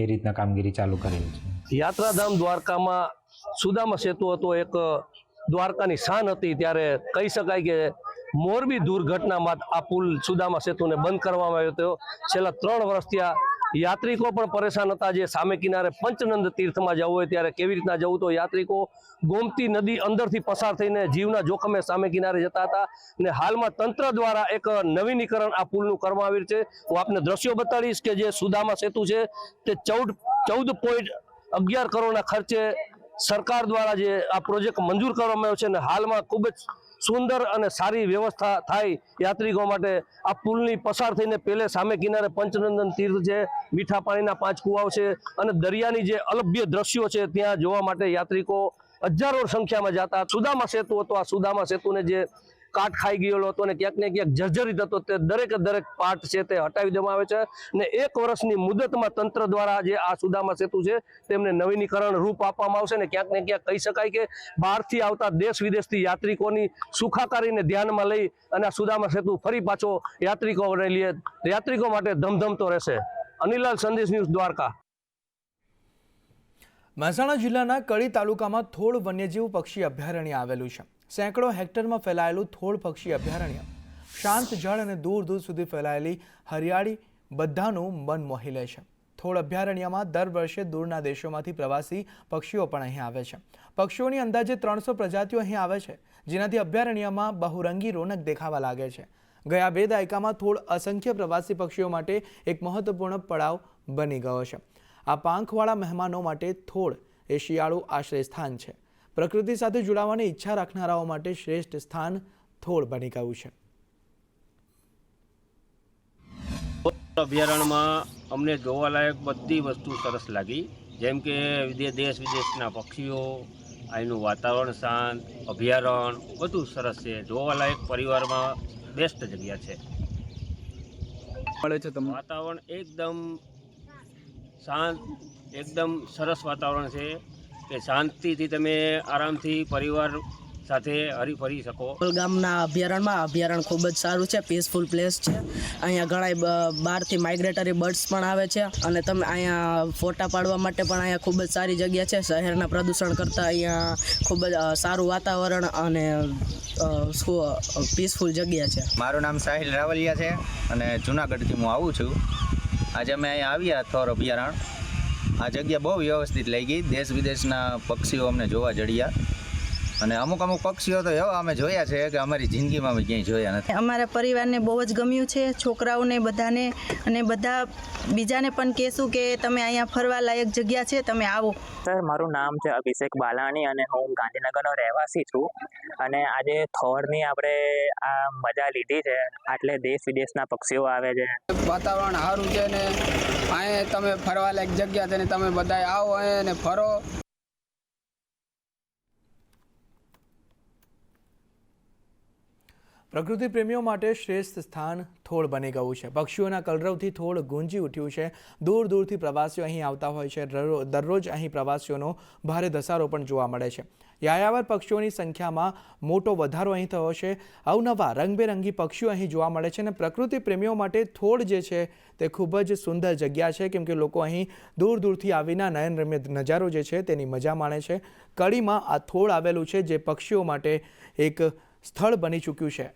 એ રીતના કામગીરી ચાલુ કરેલ છે. યાત્રાધામ દ્વારકામાં સુદામા સેતુ હતો, એક દ્વારકાની શાન હતી. ત્યારે કહી શકાય કે મોરબી દુર્ઘટનામાં આ પુલ સુદામા સેતુને બંધ કરવામાં આવ્યો હતો. છેલ્લા 3 વર્ષથી આ યાત્રિકો પણ પરેશાન હતા. જે સામે કિનારે પંચનંદ તીર્થમાં જવું હોય ત્યારે કેવી રીતના જવું, તો યાત્રિકો ગોમતી નદી અંદરથી પસાર થઈને જીવના જોખમે સામે કિનારે જતા હતા. અને હાલમાં તંત્ર દ્વારા એક નવીનીકરણ આ પુલનું કરવામાં આવ્યું છે. હું આપને દ્રશ્યો બતાડીશ કે જે સુદામા સેતુ છે તે 14.11 કરોડના ખર્ચે સરકાર દ્વારા જે આ પ્રોજેક્ટ મંજૂર કરવામાં આવ્યો છે. અને હાલમાં ખૂબ જ સુંદર અને સારી વ્યવસ્થા થાય યાત્રિકો માટે. આ પુલની પસાર થઈને પહેલે સામે કિનારે પંચનંદન તીર્થ છે, મીઠા પાણીના 5 કુવાઓ છે અને દરિયાની જે અલભ્ય દ્રશ્યો છે ત્યાં જોવા માટે યાત્રિકો હજારો સંખ્યામાં જતા. સુદામા સેતુ હતો, આ સુદામા સેતુને જે કાટ ખાઈ ગયેલો હતો અને ક્યાંક ને ક્યાંક જર્જરિત હતો, તે દરેક પાર્ટ છે તે હટાવી દેવામાં આવે છે. અને 1 વર્ષની મુદતમાં તંત્ર દ્વારા જે આ સુદામા સેતુ છે તેમને નવીનીકરણ રૂપ આપવામાં આવશે. અને ક્યાંક ને ક્યાંક કહી શકાય કે બહારથી આવતા દેશ વિદેશથી યાત્રિકોની સુખાકારીને ધ્યાનમાં લઈ અને આ સુદામા સેતુ ફરી પાછો યાત્રિકો માટે ધમધમતો રહેશે. અનિલાલ, સંદેશ ન્યૂઝ, દ્વારકા. મહેસાણા જિલ્લાના કડી તાલુકામાં થોળ વન્યજીવ પક્ષી અભયારણ્ય આવેલું છે. સેંકડો હેક્ટરમાં ફેલાયેલું થોળ પક્ષી અભયારણ્ય શાંત જળ અને દૂર દૂર સુધી ફેલાયેલી હરિયાળી બધાનું મન મોહી લે છે. થોળ અભયારણ્યમાં દર વર્ષે દૂરના દેશોમાંથી પ્રવાસી પક્ષીઓ પણ અહીં આવે છે. પક્ષીઓની અંદાજે 300 પ્રજાતિઓ અહીં આવે છે, જેનાથી અભયારણ્યમાં બહુરંગી રોનક દેખાવા લાગે છે. ગયા 2 દાયકામાં થોળ અસંખ્ય પ્રવાસી પક્ષીઓ માટે એક મહત્વપૂર્ણ પડાવ બની ગયો છે. આ પાંખવાળા મહેમાનો માટે થોળ એ શિયાળુ આશ્રય સ્થાન છે. પ્રકૃતિ સાથે જોડાવાની ઈચ્છા રાખનારાઓ માટે શ્રેષ્ઠ સ્થાન થોળ બની ગયું છે. અભયારણ્યમાં અમને જોવાલાયક બધી વસ્તુ સરસ લાગી, જેમ કે દેશ વિદેશના પક્ષીઓ, અહીંનું વાતાવરણ શાંત, અભયારણ્ય બધું સરસ છે. જોવાલાયક પરિવારમાં બેસ્ટ જગ્યા છે. વાતાવરણ એકદમ શાંત, એકદમ સરસ વાતાવરણ છે કે શાંતિથી તમે આરામથી પરિવાર સાથે હરીફરી શકો. ગામના અભયારણ્ય ખૂબ જ સારું છે, પીસફુલ પ્લેસ છે. અહીંયા ઘણા બહારથી માઇગ્રેટરી બર્ડ્સ પણ આવે છે અને તમે અહીંયા ફોટા પાડવા માટે પણ અહીંયા ખૂબ જ સારી જગ્યા છે. શહેરના પ્રદૂષણ કરતાં અહીંયા ખૂબ જ સારું વાતાવરણ અને પીસફુલ જગ્યા છે. મારું નામ સાહિલ રાવલિયા છે અને જુનાગઢથી હું આવું છું. આજે અમે અહીંયા આવ્યા થોર અભયારણ્ય. આ જગ્યા બહુ વ્યવસ્થિત લાગી. દેશ વિદેશના પક્ષીઓ અમને જોવા જડ્યા અને અમુક પક્ષીઓ તો એવા અમે જોયા છે કે અમારી જિંદગીમાં અમે ક્યાંય જોયા નથી. અમારા પરિવારને બહુ જ ગમ્યું છે, છોકરાઓને બધાને, અને બધા બીજાને પણ કહેશું કે તમે અહીંયા ફરવા લાયક જગ્યા છે, તમે આવો. સર, મારું નામ છે અભિષેક બાલાણી અને હું ગાંધીનગરનો રહેવાસી છું. અને આજે થોરની આપણે આ મજા લીધી છે, એટલે દેશ વિદેશના પક્ષીઓ આવે છે. વાતાવરણ સારું છે ને અહીંયા તમે ફરવા લાયક જગ્યા છે ને તમે બધા આવો અહીંયા ને ફરો. પ્રકૃતિ પ્રેમીઓ માટે શ્રેષ્ઠ સ્થાન થોળ બની ગયું છે. પક્ષીઓના કલરવથી થોળ ગુંજી ઉઠ્યું છે. દૂર દૂરથી પ્રવાસીઓ અહીં આવતા હોય છે. દરરોજ અહીં પ્રવાસીઓનો ભારે ધસારો પણ જોવા મળે છે. યાયાવર પક્ષીઓની સંખ્યામાં મોટો વધારો અહીં થયો છે. અવનવા રંગબેરંગી પક્ષીઓ અહીં જોવા મળે છે અને પ્રકૃતિ પ્રેમીઓ માટે થોળ જે છે તે ખૂબ જ સુંદર જગ્યા છે, કેમ કે લોકો અહીં દૂર દૂરથી આવીને નયનરમ્ય નજારો જે છે તેની મજા માણે છે. કડીમાં આ થોળ આવેલું છે, જે પક્ષીઓ માટે એક સ્થળ બની ચૂક્યું છે.